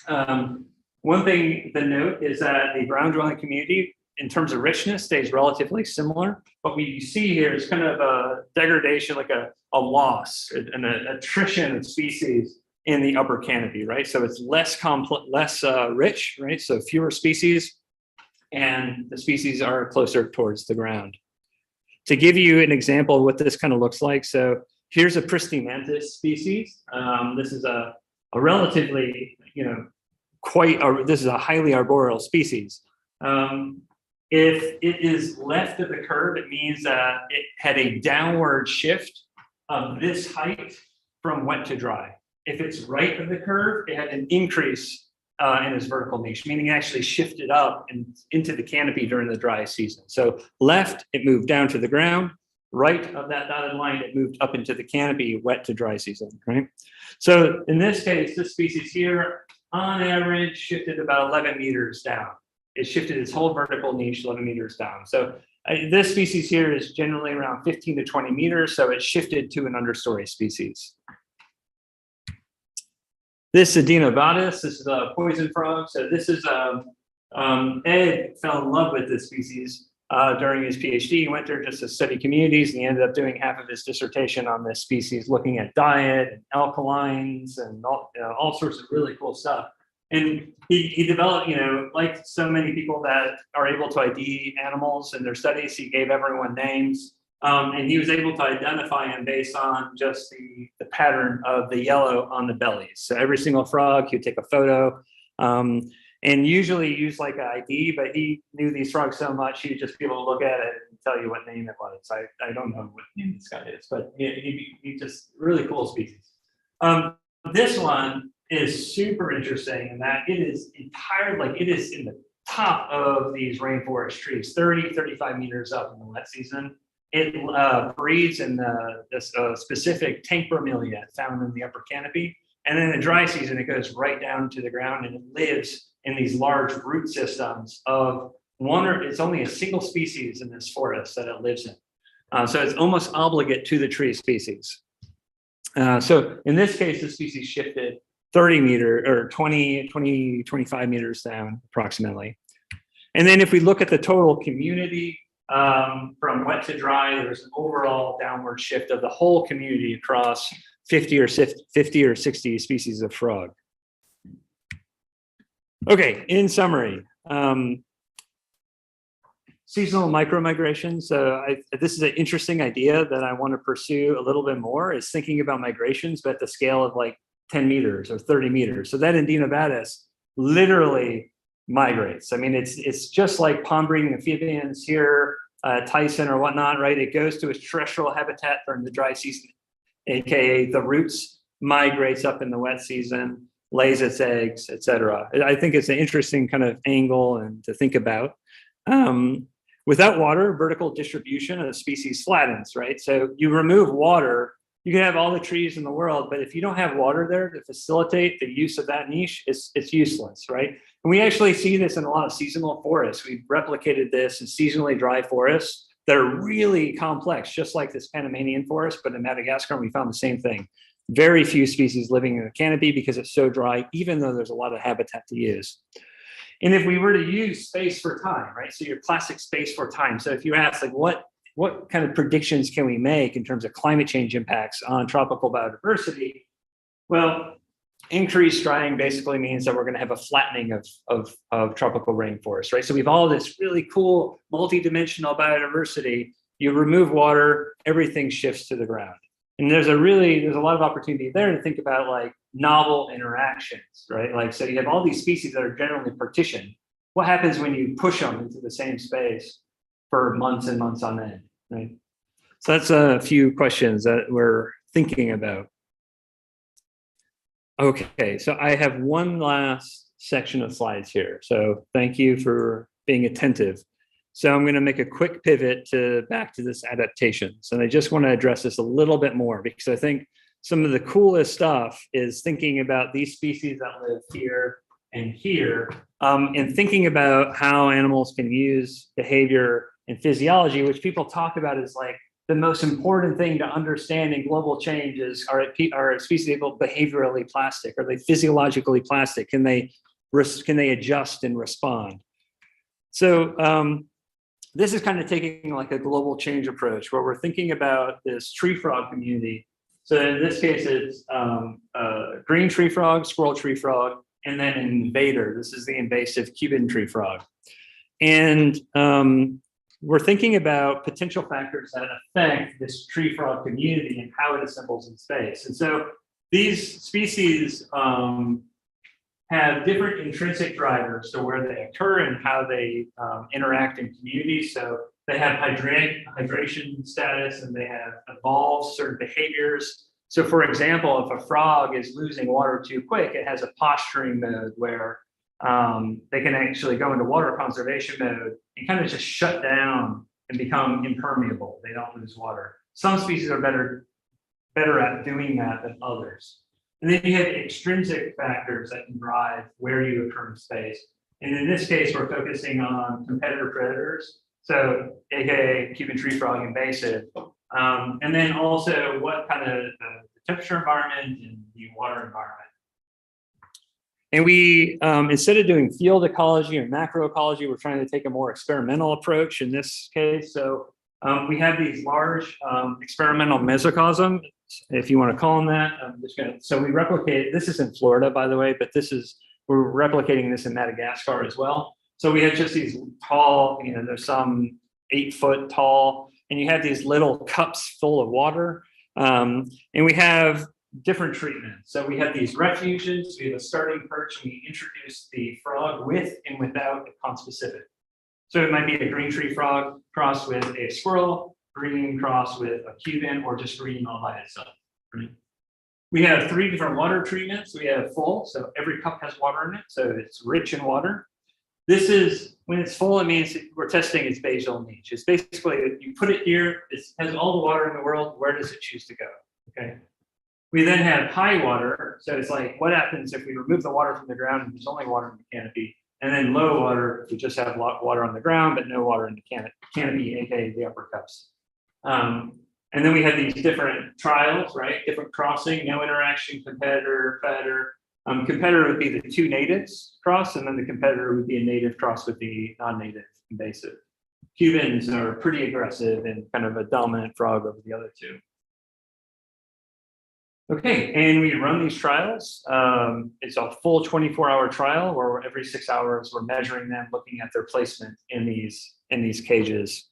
Speaker 1: one thing to note is that the ground dwelling community, in terms of richness, stays relatively similar. What we see here is kind of a degradation, like a loss, an attrition of species in the upper canopy, right? So it's less rich, right? So fewer species, and the species are closer towards the ground. To give you an example of what this kind of looks like, so here's a pristine mantis species. This is a relatively, this is a highly arboreal species. If it is left of the curve, it means that it had a downward shift of this height from wet to dry. If it's right of the curve, it had an increase in its vertical niche, meaning it actually shifted up and into the canopy during the dry season. So left, it moved down to the ground. Right of that dotted line, it moved up into the canopy, wet to dry season, right? So in this case, this species here, on average, shifted about 11 meters down. It shifted its whole vertical niche 11 meters down. So this species here is generally around 15 to 20 meters, so it shifted to an understory species. This is Adenobatis. This is a poison frog. So this is Ed fell in love with this species during his PhD. He went there just to study communities, and he ended up doing half of his dissertation on this species, looking at diet and alkalines and all sorts of really cool stuff. And he developed, like so many people that are able to ID animals in their studies, he gave everyone names. And he was able to identify them based on just the pattern of the yellow on the bellies. So every single frog, he would take a photo and usually use like an ID, but he knew these frogs so much, he'd just be able to look at it and tell you what name it was. I don't know what name this guy is, but he just really cool species. This one is super interesting in that it is it is in the top of these rainforest trees, 30, 35 meters up in the wet season. It breeds in this specific tank bromeliad found in the upper canopy. And then in the dry season, it goes right down to the ground and it lives in these large root systems of it's only a single species in this forest that it lives in. So it's almost obligate to the tree species. So in this case, the species shifted 30 meters or 25 meters down approximately. And then if we look at the total community, from wet to dry, there's an overall downward shift of the whole community across 50 or 60 species of frog. Okay, in summary, seasonal micromigration. So this is an interesting idea that I want to pursue a little bit more, is thinking about migrations, but at the scale of like 10 meters or 30 meters. So that Endinobatis literally migrates. I mean, it's just like pond breeding amphibians here, Tyson or whatnot, right? It goes to its terrestrial habitat during the dry season, aka the roots, migrates up in the wet season, lays its eggs, etc. I think it's an interesting kind of angle and to think about. Without water, vertical distribution of the species flattens, right? So you remove water, you can have all the trees in the world, but if you don't have water there to facilitate the use of that niche, it's useless, right? And we actually see this in a lot of seasonal forests. We've replicated this in seasonally dry forests that are really complex, just like this Panamanian forest, but in Madagascar, we found the same thing. Very few species living in the canopy because it's so dry, even though there's a lot of habitat to use. And if we were to use space for time, right? So your classic space for time. So if you ask like what kind of predictions can we make in terms of climate change impacts on tropical biodiversity? Well, increased drying basically means that we're going to have a flattening of tropical rainforests, right? So we have all this really cool multi-dimensional biodiversity. You remove water, everything shifts to the ground. And there's a lot of opportunity there to think about like novel interactions, right? Like, so you have all these species that are generally partitioned. What happens when you push them into the same space for months and months on end, right? So that's a few questions that we're thinking about. Okay, so I have one last section of slides here. So thank you for being attentive. So I'm going to make a quick pivot back to this adaptations. And I just want to address this a little bit more because I think some of the coolest stuff is thinking about these species that live here and here, and thinking about how animals can use behavior and physiology, which people talk about as like the most important thing to understand in global change is, are species able behaviorally plastic? Are they physiologically plastic? Can they adjust and respond? So this is kind of taking like a global change approach where we're thinking about this tree frog community. So in this case, it's green tree frog, squirrel tree frog, and then an invader. This is the invasive Cuban tree frog. And we're thinking about potential factors that affect this tree frog community and how it assembles in space. And so these species have different intrinsic drivers to where they occur and how they interact in communities. So they have hydration status and they have evolved certain behaviors. So for example, if a frog is losing water too quick, it has a posturing mode where they can actually go into water conservation mode and kind of just shut down and become impermeable. They don't lose water. Some species are better at doing that than others. And then you have extrinsic factors that can drive where you occur in space. And in this case, we're focusing on competitor predators. So AKA Cuban tree frog invasive. And then also what kind of the temperature environment and the water environment. And we, instead of doing field ecology or macroecology, we're trying to take a more experimental approach in this case. So we have these large experimental mesocosms, if you want to call them that. So we replicate, this is in Florida, by the way, but we're replicating this in Madagascar as well. So we have just these tall, there's some 8 foot tall, and you have these little cups full of water. And we have different treatments. So we have these refuges, we have a starting perch, and we introduce the frog with and without a conspecific. So it might be a green tree frog crossed with a squirrel, green crossed with a Cuban, or just green all by itself. Right? We have 3 different water treatments. We have full, so every cup has water in it, so it's rich in water. This is, when it's full, it means we're testing its basal niche. It's basically, you put it here, it has all the water in the world, where does it choose to go, okay? We then have high water, so it's like, what happens if we remove the water from the ground and there's only water in the canopy? And then low water, we just have water on the ground, but no water in the canopy, aka the upper cups. And then we have these different trials, right? Different crossing, no interaction, competitor, predator. Competitor would be the 2 natives cross, and then the competitor would be a native cross with the non-native invasive. Cubans are pretty aggressive and kind of a dominant frog over the other 2. Okay, and we run these trials. It's a full 24-hour trial where every 6 hours we're measuring them, looking at their placement in these cages.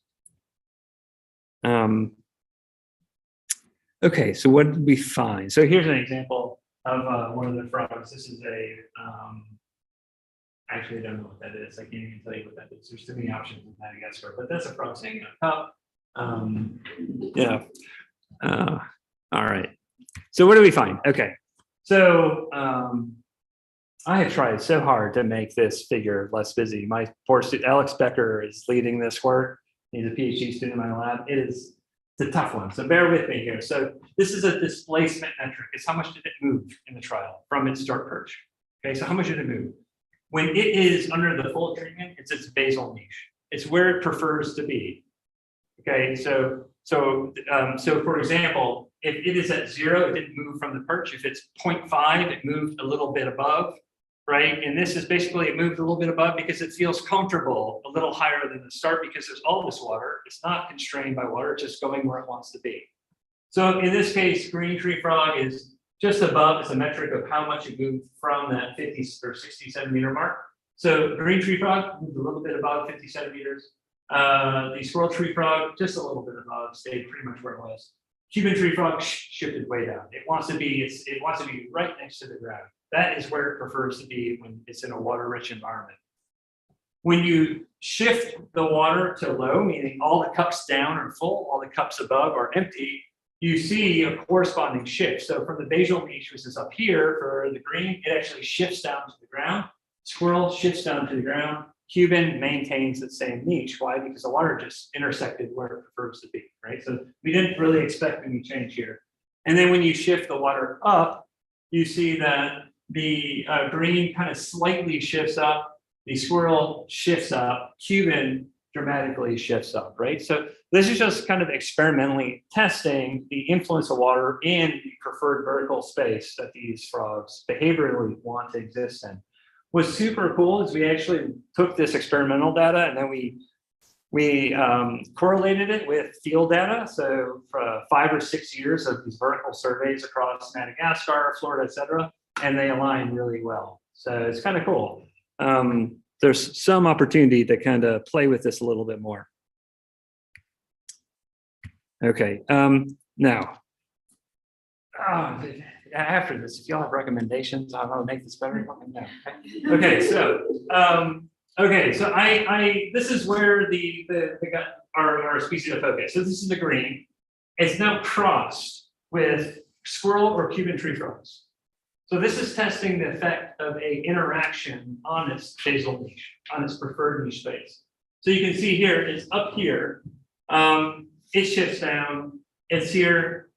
Speaker 1: Okay, so what did we find? So here's an example of one of the frogs. This is a, actually I don't know what that is. I can't even tell you what that is. There's too many options in Madagascar, but that's a frog staying in a cup. All right. So what do we find? Okay, so I have tried so hard to make this figure less busy. My poor student, Alex Becker, is leading this work. He's a PhD student in my lab. It's a tough one, so bear with me here. So this is a displacement metric. It's how much did it move in the trial from its start perch. Okay, so how much did it move? When it is under the full treatment, it's its basal niche. It's where it prefers to be. Okay, so for example, if it is at 0, it didn't move from the perch. If it's 0.5, it moved a little bit above, right? And this is basically, it moved a little bit above because it feels comfortable, a little higher than the start because there's all this water. It's not constrained by water, it's just going where it wants to be. So in this case, green tree frog is just above, it's a metric of how much it moved from that 50 or 60 centimeter mark. So green tree frog moved a little bit above 50 centimeters. The squirrel tree frog, just a little bit above, stayed pretty much where it was. Cuban tree frog shifted way down. It wants to be right next to the ground. That is where it prefers to be when it's in a water-rich environment. When you shift the water to low, meaning all the cups down are full, all the cups above are empty, you see a corresponding shift. So from the basal niche, which is up here for the green, it actually shifts down to the ground. Squirrel shifts down to the ground. Cuban maintains the same niche. Why? Because the water just intersected where it prefers to be, right? So we didn't really expect any change here. And then when you shift the water up, you see that the green kind of slightly shifts up, the squirrel shifts up, Cuban dramatically shifts up, right? So this is just kind of experimentally testing the influence of water in the preferred vertical space that these frogs behaviorally want to exist in. What's super cool is we actually took this experimental data and then we correlated it with field data. So for 5 or 6 years of these vertical surveys across Madagascar, Florida, et cetera, and they align really well. So it's kind of cool. There's some opportunity to kind of play with this a little bit more. Okay, now, after this, if y'all have recommendations on how to make this better, let me know. Okay, so this is where our species of focus. So this is the green. It's now crossed with squirrel or Cuban tree frogs. So this is testing the effect of a interaction on its basal niche, on its preferred niche space. So you can see here, it's up here. It shifts down. It's here.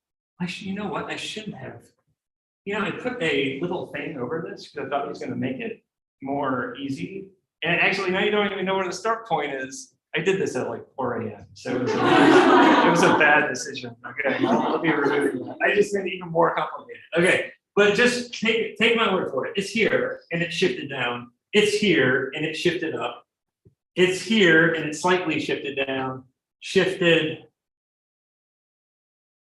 Speaker 1: You know what? I shouldn't have. I put a little thing over this because I thought it was going to make it more easy. And actually, now you don't even know where the start point is. I did this at like 4 a.m. So it was a bad decision. Okay, I'll be removing that. I just made it even more complicated. Okay, but just take my word for it. It's here and it shifted down. It's here and it shifted up. It's here and it slightly shifted down. Shifted.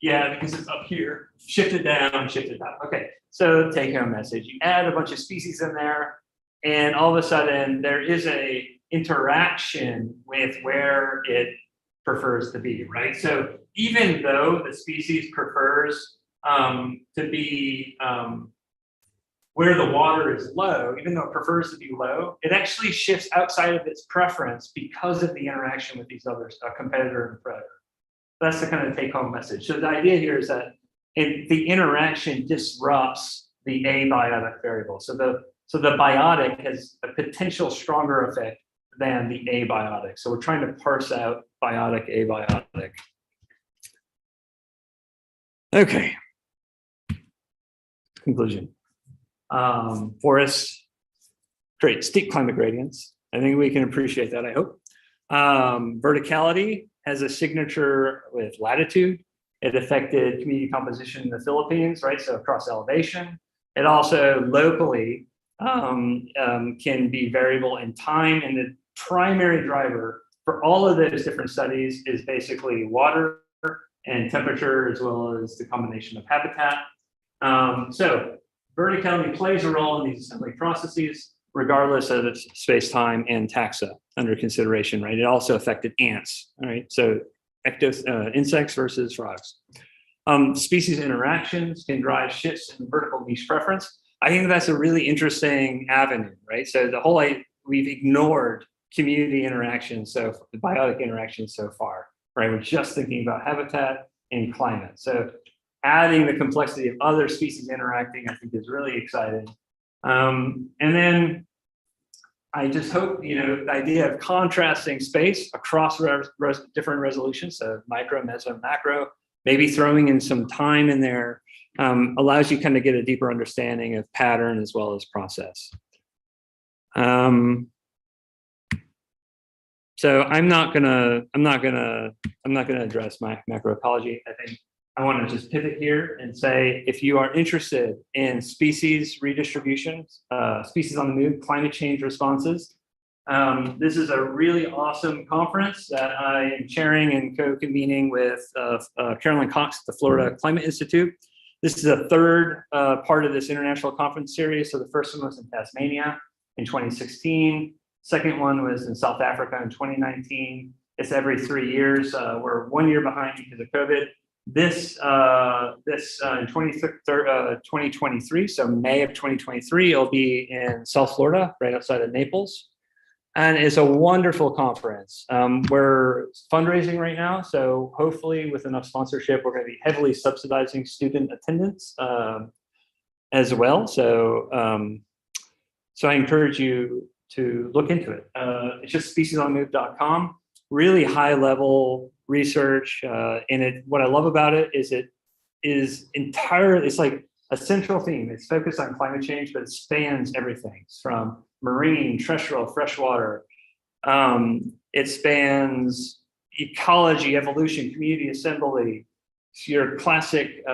Speaker 1: Yeah, because it's up here, shifted down, shifted up. Okay, so take home message. You add a bunch of species in there, and all of a sudden there is a interaction with where it prefers to be, right? So even though the species prefers to be where the water is low, even though it prefers to be low, it actually shifts outside of its preference because of the interaction with these others, competitor and predator. That's the kind of take-home message. So the idea here is that the interaction disrupts the abiotic variable. So the biotic has a potential stronger effect than the abiotic. So we're trying to parse out biotic, abiotic. Okay. Conclusion. Forests, great, steep climate gradients. I think we can appreciate that, I hope. Verticality has a signature with latitude. It affected community composition in the Philippines, right? So across elevation. It also locally can be variable in time. And the primary driver for all of those different studies is basically water and temperature, as well as the combination of habitat. So verticality plays a role in these assembly processes, regardless of its space, time, and taxa under consideration, right? It also affected ants, all right? So insects versus frogs. Species interactions can drive shifts in vertical niche preference. I think that's a really interesting avenue, right? So we've ignored community interactions, so biotic interactions so far, right? We're just thinking about habitat and climate. So adding the complexity of other species interacting, I think, is really exciting. And then I just hope, the idea of contrasting space across different resolutions, so micro, meso, macro, maybe throwing in some time in there, allows you kind of get a deeper understanding of pattern as well as process. So I'm not gonna address my macroecology. I think I want to just pivot here and say, if you are interested in species redistribution, species on the move, climate change responses, this is a really awesome conference that I am chairing and co-convening with Carolyn Cox at the Florida Climate Institute. This is a third part of this international conference series. So the first one was in Tasmania in 2016. Second one was in South Africa in 2019. It's every 3 years. We're 1 year behind because of COVID. This in 2023, so May of 2023, it'll be in South Florida, right outside of Naples. And it's a wonderful conference. We're fundraising right now, so hopefully with enough sponsorship, we're going to be heavily subsidizing student attendance as well. So, so I encourage you to look into it. It's just speciesonmove.com. Really high level research, and what I love about it is it's like a central theme. It's focused on climate change, but it spans everything from marine, terrestrial, freshwater. It spans ecology, evolution, community assembly, your classic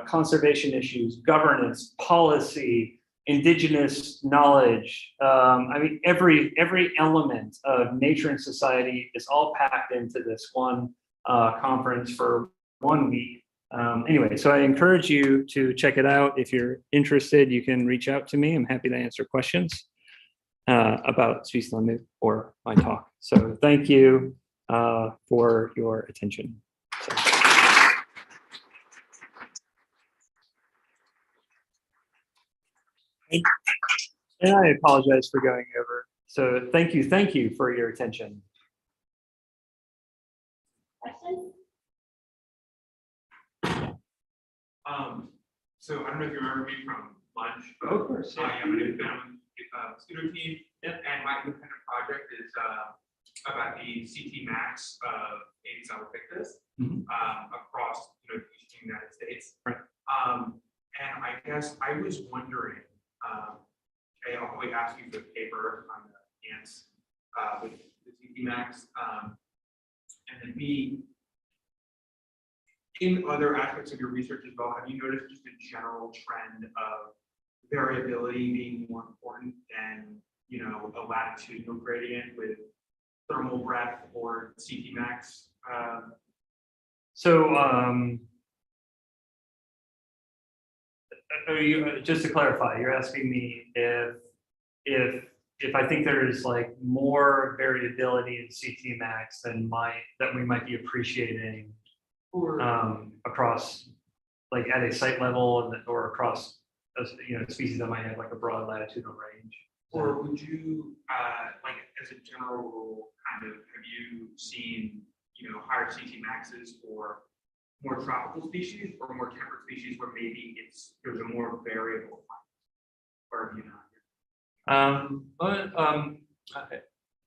Speaker 1: conservation issues, governance, policy, indigenous knowledge. I mean, every element of nature and society is all packed into this one conference for 1 week. Anyway, so I encourage you to check it out. If you're interested, you can reach out to me. I'm happy to answer questions about Species on the Move or my talk. So thank you for your attention. So. And I apologize for going over. So thank you for your attention.
Speaker 4: Questions?
Speaker 5: So I don't know if you remember me from lunch.
Speaker 1: Oh, of course.
Speaker 5: Yeah. I'm an independent student team, and my independent project is about the CT max of Aedes albopictus across the eastern United States.
Speaker 1: Right.
Speaker 5: And I guess I was wondering, A, I'll probably ask you for the paper on the ants with the CT max, and then B, in other aspects of your research as well, have you noticed just a general trend of variability being more important than, a latitudinal gradient with thermal breadth or CT max?
Speaker 1: So just to clarify, you're asking me if I think there is like more variability in CT max than that we might be appreciating across, like at a site level or across species that might have like a broad latitudinal range.
Speaker 5: Or would you like as a general rule, kind of have you seen higher CT maxes for more tropical species or more temperate species where maybe there's a more variable climate, or have you not?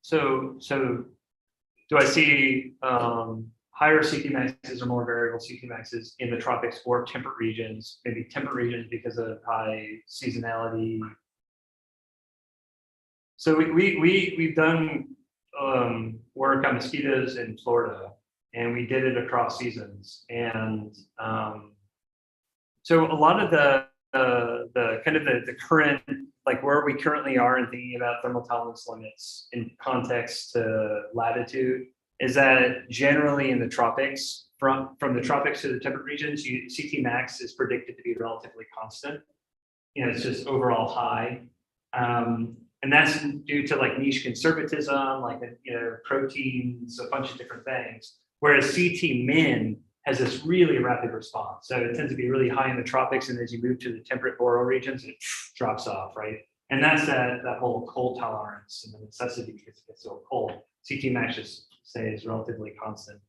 Speaker 1: So do I see higher CT maxes or more variable CT maxes in the tropics or temperate regions? Maybe temperate regions because of high seasonality. So we've done work on mosquitoes in Florida, and we did it across seasons. And so a lot of the current, like where we currently are in thinking about thermal tolerance limits in context to latitude, is that generally in the tropics, from the tropics to the temperate regions, CT max is predicted to be relatively constant. It's just overall high. And that's due to like niche conservatism, like proteins, a bunch of different things. Whereas CT min has this really rapid response. So it tends to be really high in the tropics, and as you move to the temperate boreal regions, it drops off, right? And that's that whole cold tolerance and the necessity because it gets so cold. CT max just stays relatively constant.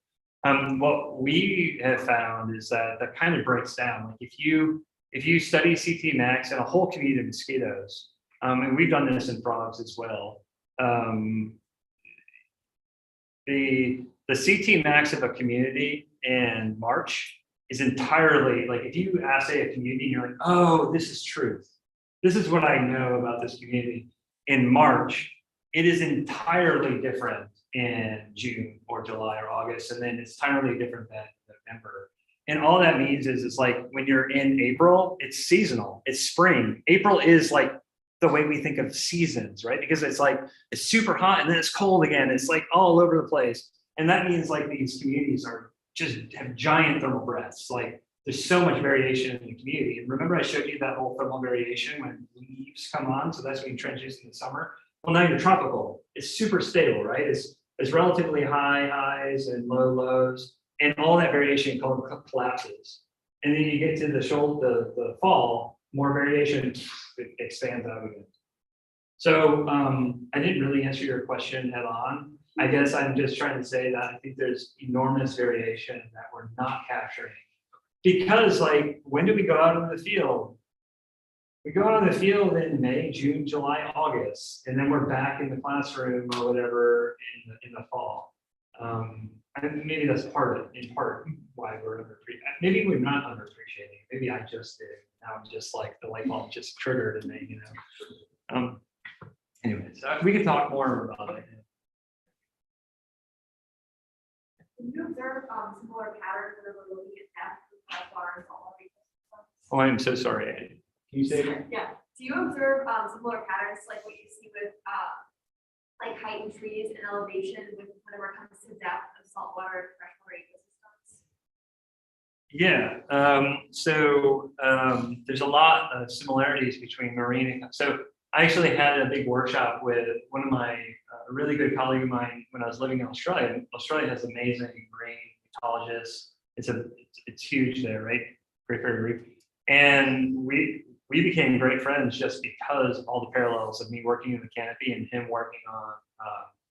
Speaker 1: What we have found is that kind of breaks down. Like if you study CT max in a whole community of mosquitoes, and we've done this in frogs as well. The CT max of a community in March is entirely, like if you assay a community, you're like, oh, this is truth. This is what I know about this community. In March, it is entirely different in June or July or August, and then it's entirely different than November. And all that means is it's like when you're in April, it's seasonal, it's spring. April is like the way we think of seasons, right? Because it's like, it's super hot and then it's cold again. It's like all over the place. And that means like these communities are just have giant thermal breadths. Like there's so much variation in the community. And remember I showed you that whole thermal variation when leaves come on. So that's when you transition in the summer. Well, now you're tropical. It's super stable, right? It's relatively high highs and low lows. And all that variation collapses. And then you get to the fall, more variation expands out again. So I didn't really answer your question head on. I guess I'm just trying to say that I think there's enormous variation that we're not capturing. Because like, when do we go out in the field? We go out in the field in May, June, July, August, and then we're back in the classroom or whatever in the fall. And maybe that's in part why we're underappreciating. Maybe we're not underappreciating. Maybe I just did. Now I'm just like the light bulb just triggered in me, you know. Anyways, we can talk more about it.
Speaker 3: Can you observe similar patterns that are looking at depth with freshwater and saltwater ecosystems?
Speaker 1: Oh, I'm so sorry. Can you say that?
Speaker 3: Yeah. Do you observe similar patterns like what you see with like height in trees and elevation whenever it comes to depth of saltwater and freshwater ecosystems?
Speaker 1: Yeah, there's a lot of similarities between marine. So I actually had a big workshop with one of my, a really good colleague of mine when I was living in Australia. Australia has amazing marine ecologists. It's huge there, right? Great Barrier Reef. And we became great friends just because of all the parallels of me working in the canopy and him working on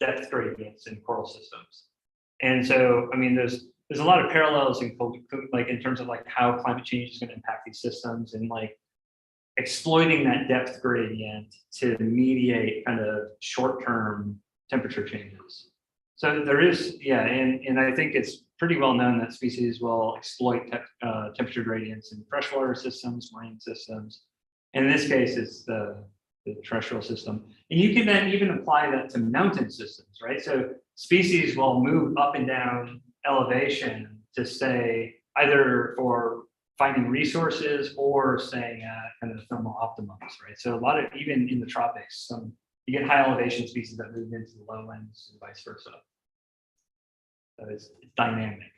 Speaker 1: depth gradients in coral systems. And so, I mean, there's a lot of parallels in terms of like how climate change is going to impact these systems and like exploiting that depth gradient to mediate kind of short-term temperature changes. So there is, yeah, and I think it's pretty well known that species will exploit temperature gradients in freshwater systems, marine systems. And in this case, it's the terrestrial system. And you can then even apply that to mountain systems, right? So species will move up and down elevation to stay either for finding resources or staying at kind of thermal optimums, right? So a lot of, even in the tropics, you get high elevation species that move into the lowlands and vice versa. So it's dynamic.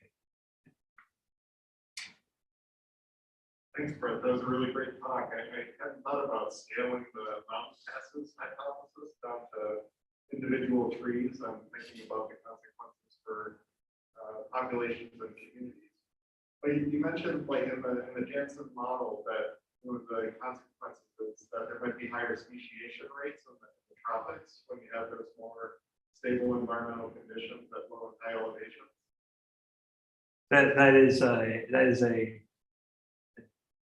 Speaker 6: Thanks, Brett. That was a really great talk. I hadn't thought about scaling the mountain passes hypothesis down to individual trees. I'm thinking about the consequences for populations and communities. But you mentioned, like in the Janzen model, that one of the consequences is that there might be higher speciation rates in the tropics when you have those more stable environmental conditions at low and high elevations.
Speaker 1: That is a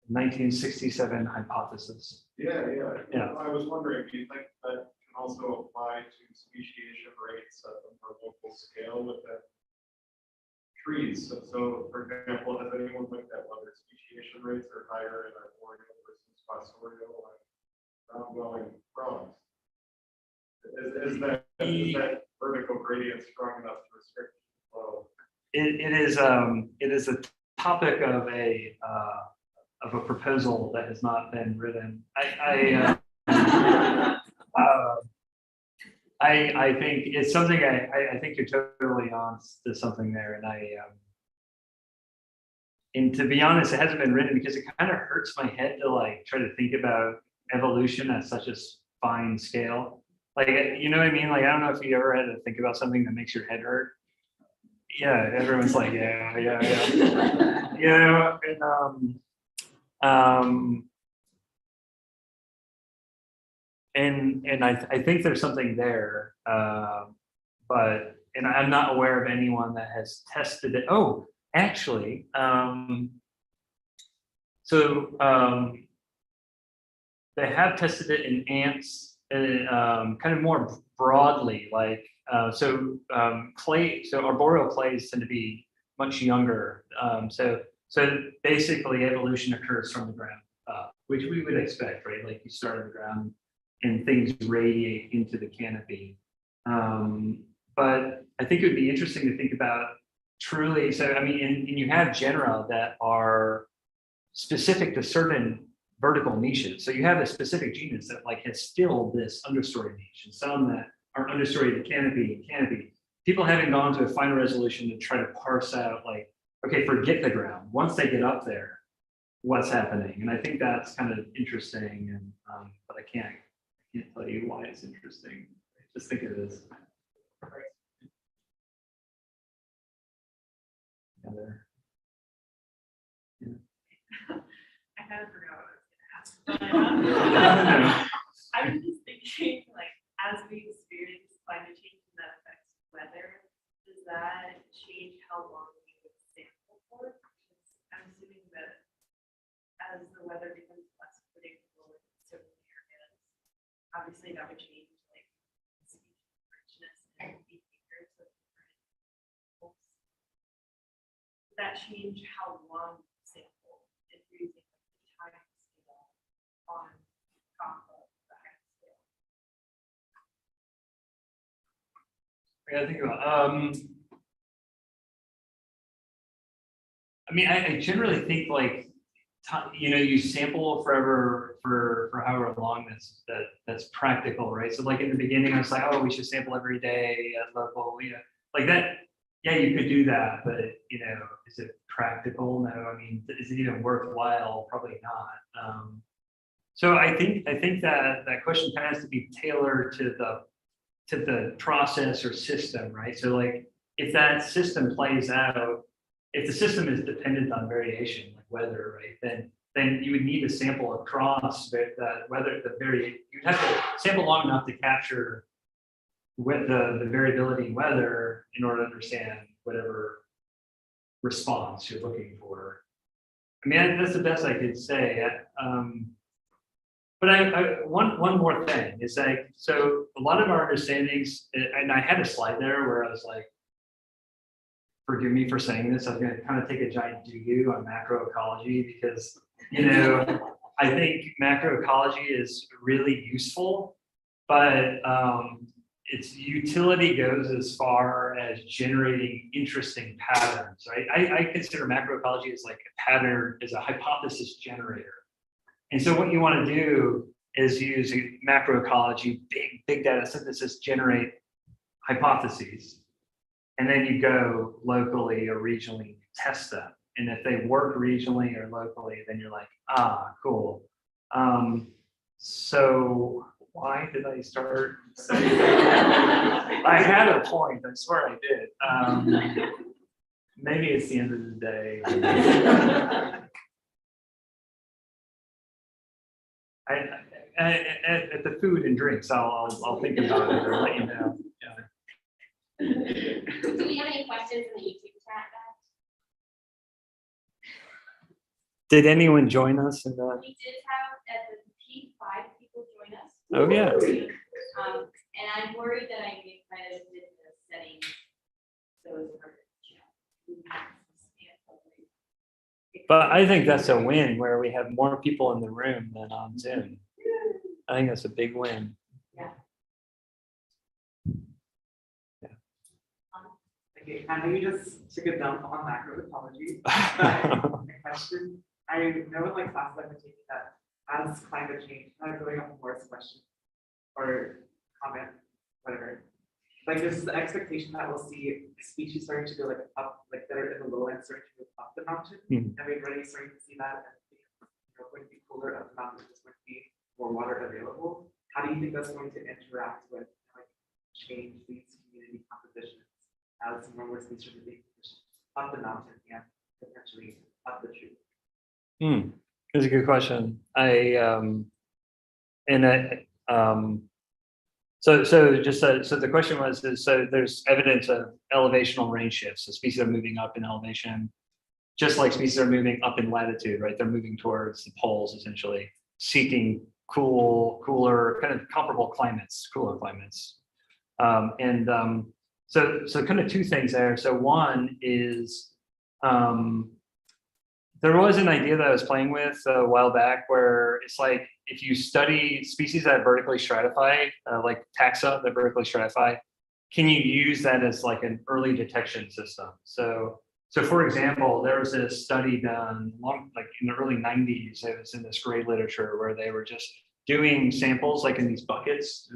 Speaker 1: 1967 hypothesis.
Speaker 6: Yeah.
Speaker 1: Yeah.
Speaker 6: I was wondering, do you think that can also apply to speciation rates at the more local scale within trees? So for example, has anyone looked at whether speciation rates are higher in arboreal versus fossorial and ground-dwelling frogs? Is that vertical gradient strong enough to restrict flow?
Speaker 1: It is a topic of a proposal that has not been written. I think it's something I think you're totally on to something there, and to be honest, it hasn't been written because it kind of hurts my head to like try to think about evolution at such a fine scale. Like, you know what I mean? Like, I don't know if you ever had to think about something that makes your head hurt. Yeah, everyone's like, yeah. You know, and I think there's something there, but I'm not aware of anyone that has tested it. Oh, actually, they have tested it in ants, kind of more broadly, like clay. So arboreal clays tend to be much younger. So basically, evolution occurs from the ground up, which we would expect, right? Like you start on the ground and things radiate into the canopy. but I think it would be interesting to think about truly. So, I mean, and you have genera that are specific to certain vertical niches. So you have a specific genus that like has filled this understory niche, and some that are understory to canopy. People haven't gone to a finer resolution to try to parse out like, okay, forget the ground. Once they get up there, what's happening? And I think that's kind of interesting. And but I can't tell you why it's interesting. Just think of this. Together.
Speaker 7: I kind of forgot what I was gonna ask. But, I was just thinking, like, as we experience climate change and that affects weather, does that change how long we would sample for? Because I'm assuming that as the weather becomes less predictable in certain areas, obviously that would change like species richness and behaviors of different animals. Does that change how long we sample if you're using the time scale on top of the high scale?
Speaker 1: I gotta think about. I mean, I generally think like, you sample forever for however long that's practical, right? So like in the beginning, I was like, oh, we should sample every day at local, like that. Yeah, you could do that, but is it practical? No, I mean, is it even worthwhile? Probably not. So I think that question kind of has to be tailored to the process or system, right? So like if that system plays out, if the system is dependent on variation, like weather, right, then you would need to sample across the weather, you'd have to sample long enough to capture the variability in weather in order to understand whatever response you're looking for. I mean, that's the best I could say. But one more thing is like, so a lot of our understandings, and I had a slide there where I was like, forgive me for saying this, I was going to kind of take a giant do-you on macroecology because, I think macroecology is really useful, but its utility goes as far as generating interesting patterns, right? I consider macroecology as like a pattern, as a hypothesis generator. And so what you want to do is use macroecology, big data synthesis, generate hypotheses. And then you go locally or regionally test them. And if they work regionally or locally, then you're like, cool. So why did I start saying that? I had a point, I swear I did. Maybe it's the end of the day. At the food and drinks, I'll think about it or let you know.
Speaker 4: Do we have any questions in the YouTube chat?
Speaker 1: Did anyone join us in the?
Speaker 7: We did have at the peak 5 people join us.
Speaker 1: Oh yeah.
Speaker 7: And I'm worried that I may kind of did the setting. So it's hard to chat.
Speaker 1: But I think that's a win where we have more people in the room than on Zoom. I think that's a big win.
Speaker 2: Okay, I know you just took a dump on macroecology. But my question, I know in like classes I've been taking that as climate change, kind of going up Moore's question or comment, whatever. Like there's the expectation that we'll see species starting to go like up, like that are in the lowlands starting to go up the mountain.
Speaker 1: Mhm.
Speaker 2: And we're already starting to see that going to be cooler up the mountain, there's going to be more water available. How do you think that's going to interact with like change these community compositions as more species are being pushed up the mountain and potentially up the tree?
Speaker 1: That's a good question. So the question was, so there's evidence of elevational range shifts. So species are moving up in elevation, just like species are moving up in latitude, right? They're moving towards the poles, essentially, seeking cooler, kind of comparable climates, cooler climates. So kind of two things there. So one is, there was an idea that I was playing with a while back where it's like, if you study species that vertically stratify, like taxa that vertically stratify, can you use that as like an early detection system? So for example, there was a study done like in the early 90s. It was in this great literature where they were just doing samples like in these buckets,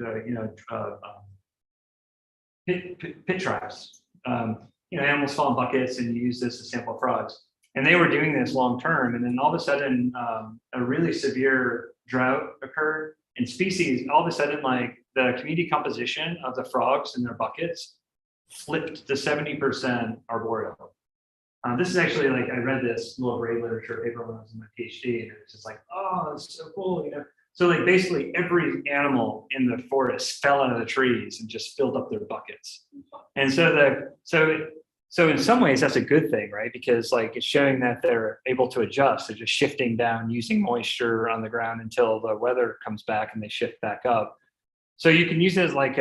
Speaker 1: pit traps. Animals fall in buckets and you use this to sample frogs. And they were doing this long term. And then all of a sudden, a really severe drought occurred and species, all of a sudden, like the community composition of the frogs in their buckets flipped to 70% arboreal. This is actually like, I read this little great literature paper when I was in my PhD, and it was just like, oh, it's so cool, So like basically every animal in the forest fell out of the trees and just filled up their buckets. And so in some ways that's a good thing, right? Because like it's showing that they're able to adjust. They're just shifting down using moisture on the ground until the weather comes back and they shift back up. So you can use it as like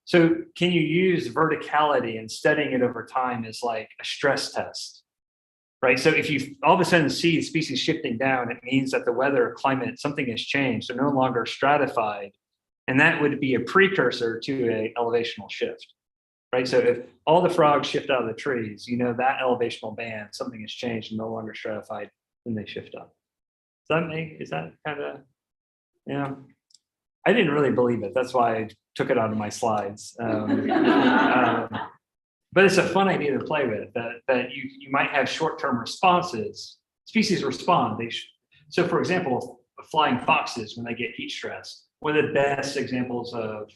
Speaker 1: so can you use verticality and studying it over time as like a stress test, right? So if you all of a sudden see species shifting down, it means that the weather, climate, something has changed. They're no longer stratified. And that would be a precursor to an elevational shift, right? So if all the frogs shift out of the trees, that elevational band, something has changed and no longer stratified, then they shift up. Is that kind of, I didn't really believe it. That's why I took it out of my slides. But it's a fun idea to play with, that you might have short-term responses. Species respond. So for example, flying foxes, when they get heat stress, one of the best examples of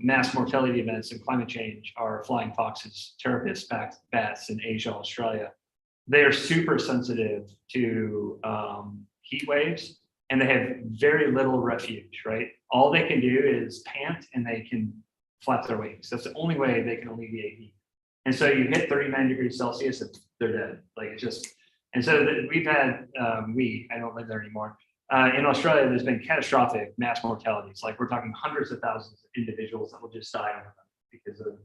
Speaker 1: mass mortality events and climate change are flying foxes, terrapins, bats in Asia, Australia. They are super sensitive to heat waves, and they have very little refuge, right? All they can do is pant and they can flap their wings. That's the only way they can alleviate heat. And so you hit 39 degrees Celsius, and they're dead. Like it's just, and so we've had, I don't live there anymore. In Australia, there's been catastrophic mass mortalities. Like we're talking hundreds of thousands of individuals that will just die because of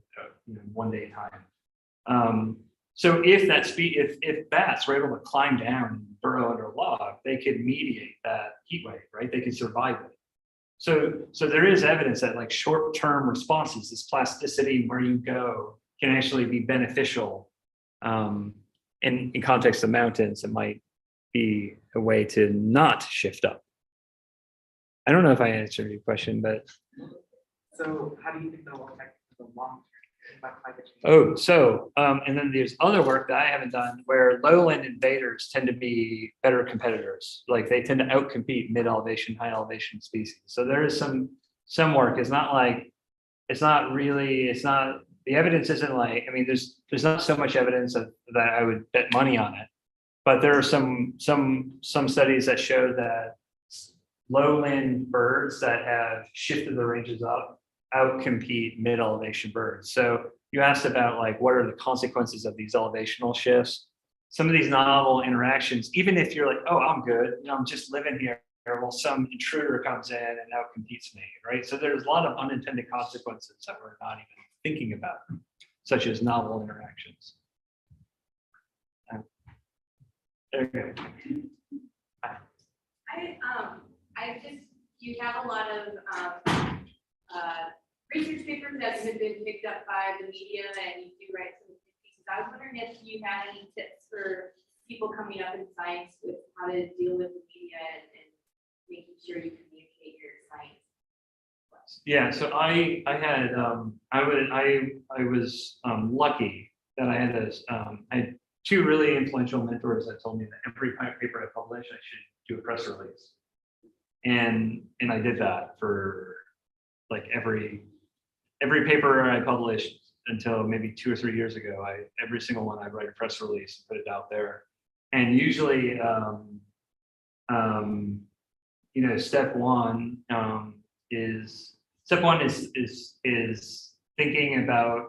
Speaker 1: one day time. So if bats were able to climb down and burrow under a log, they could mediate that heat wave, right? They could survive it. So there is evidence that like short-term responses, this plasticity where you go, can actually be beneficial. In context of mountains, it might be a way to not shift up. I don't know if I answered your question, but.
Speaker 2: So how do you think that will affect the long term about climate change?
Speaker 1: And then there's other work that I haven't done where lowland invaders tend to be better competitors. Like they tend to outcompete mid-elevation, high elevation species. So there is some work. It's not the evidence isn't like, I mean, there's not so much evidence that I would bet money on it, but there are some studies that show that lowland birds that have shifted their ranges up outcompete mid-elevation birds. So you asked about like, what are the consequences of these elevational shifts? Some of these novel interactions, even if you're like, oh, I'm good, I'm just living here. Well, some intruder comes in and outcompetes me, right? So there's a lot of unintended consequences that we're not even thinking about, such as novel interactions. Okay.
Speaker 3: You have a lot of research papers that have been picked up by the media, and you do write some pieces. I was wondering if you had any tips for people coming up in science with how to deal with the media and making sure you communicate your science.
Speaker 1: Yeah, so I was lucky that I had two really influential mentors that told me that every paper I publish, I should do a press release. And I did that for like every paper I published until maybe 2 or 3 years ago. Every single one I'd write a press release and put it out there. And usually step one is thinking about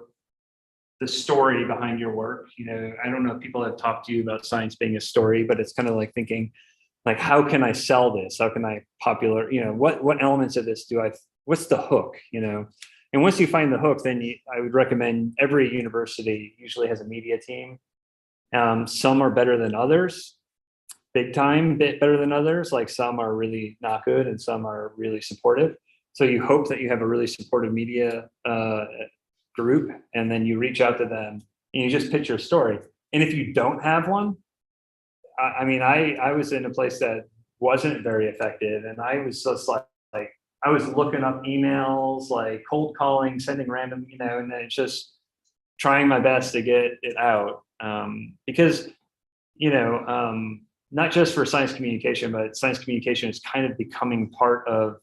Speaker 1: the story behind your work. I don't know if people have talked to you about science being a story, but it's kind of like thinking, like, how can I sell this? How can I what elements of this what's the hook, And once you find the hook, then I would recommend every university usually has a media team. Some are better than others, big time, bit better than others. Like some are really not good and some are really supportive. So you hope that you have a really supportive media group, and then you reach out to them and you just pitch your story. And if you don't have one, I mean, I was in a place that wasn't very effective, and I was just like I was looking up emails, like cold calling, sending random, and then it's just trying my best to get it out. Because, not just for science communication, but science communication is kind of becoming part of,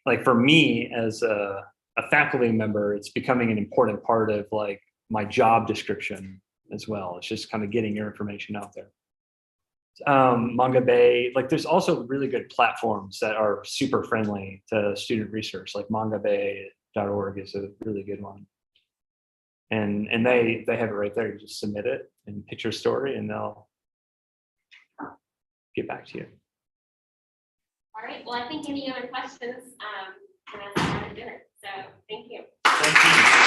Speaker 1: like, for me as a faculty member, it's becoming an important part of like my job description as well. It's just kind of getting your information out there. Manga Bay, like there's also really good platforms that are super friendly to student research, like mangabay.org is a really good one. And they have it right there. You just submit it and pitch your story and they'll get back to you.
Speaker 4: All right, well, I think any other questions, and that's dinner. So thank you.
Speaker 1: Thank you.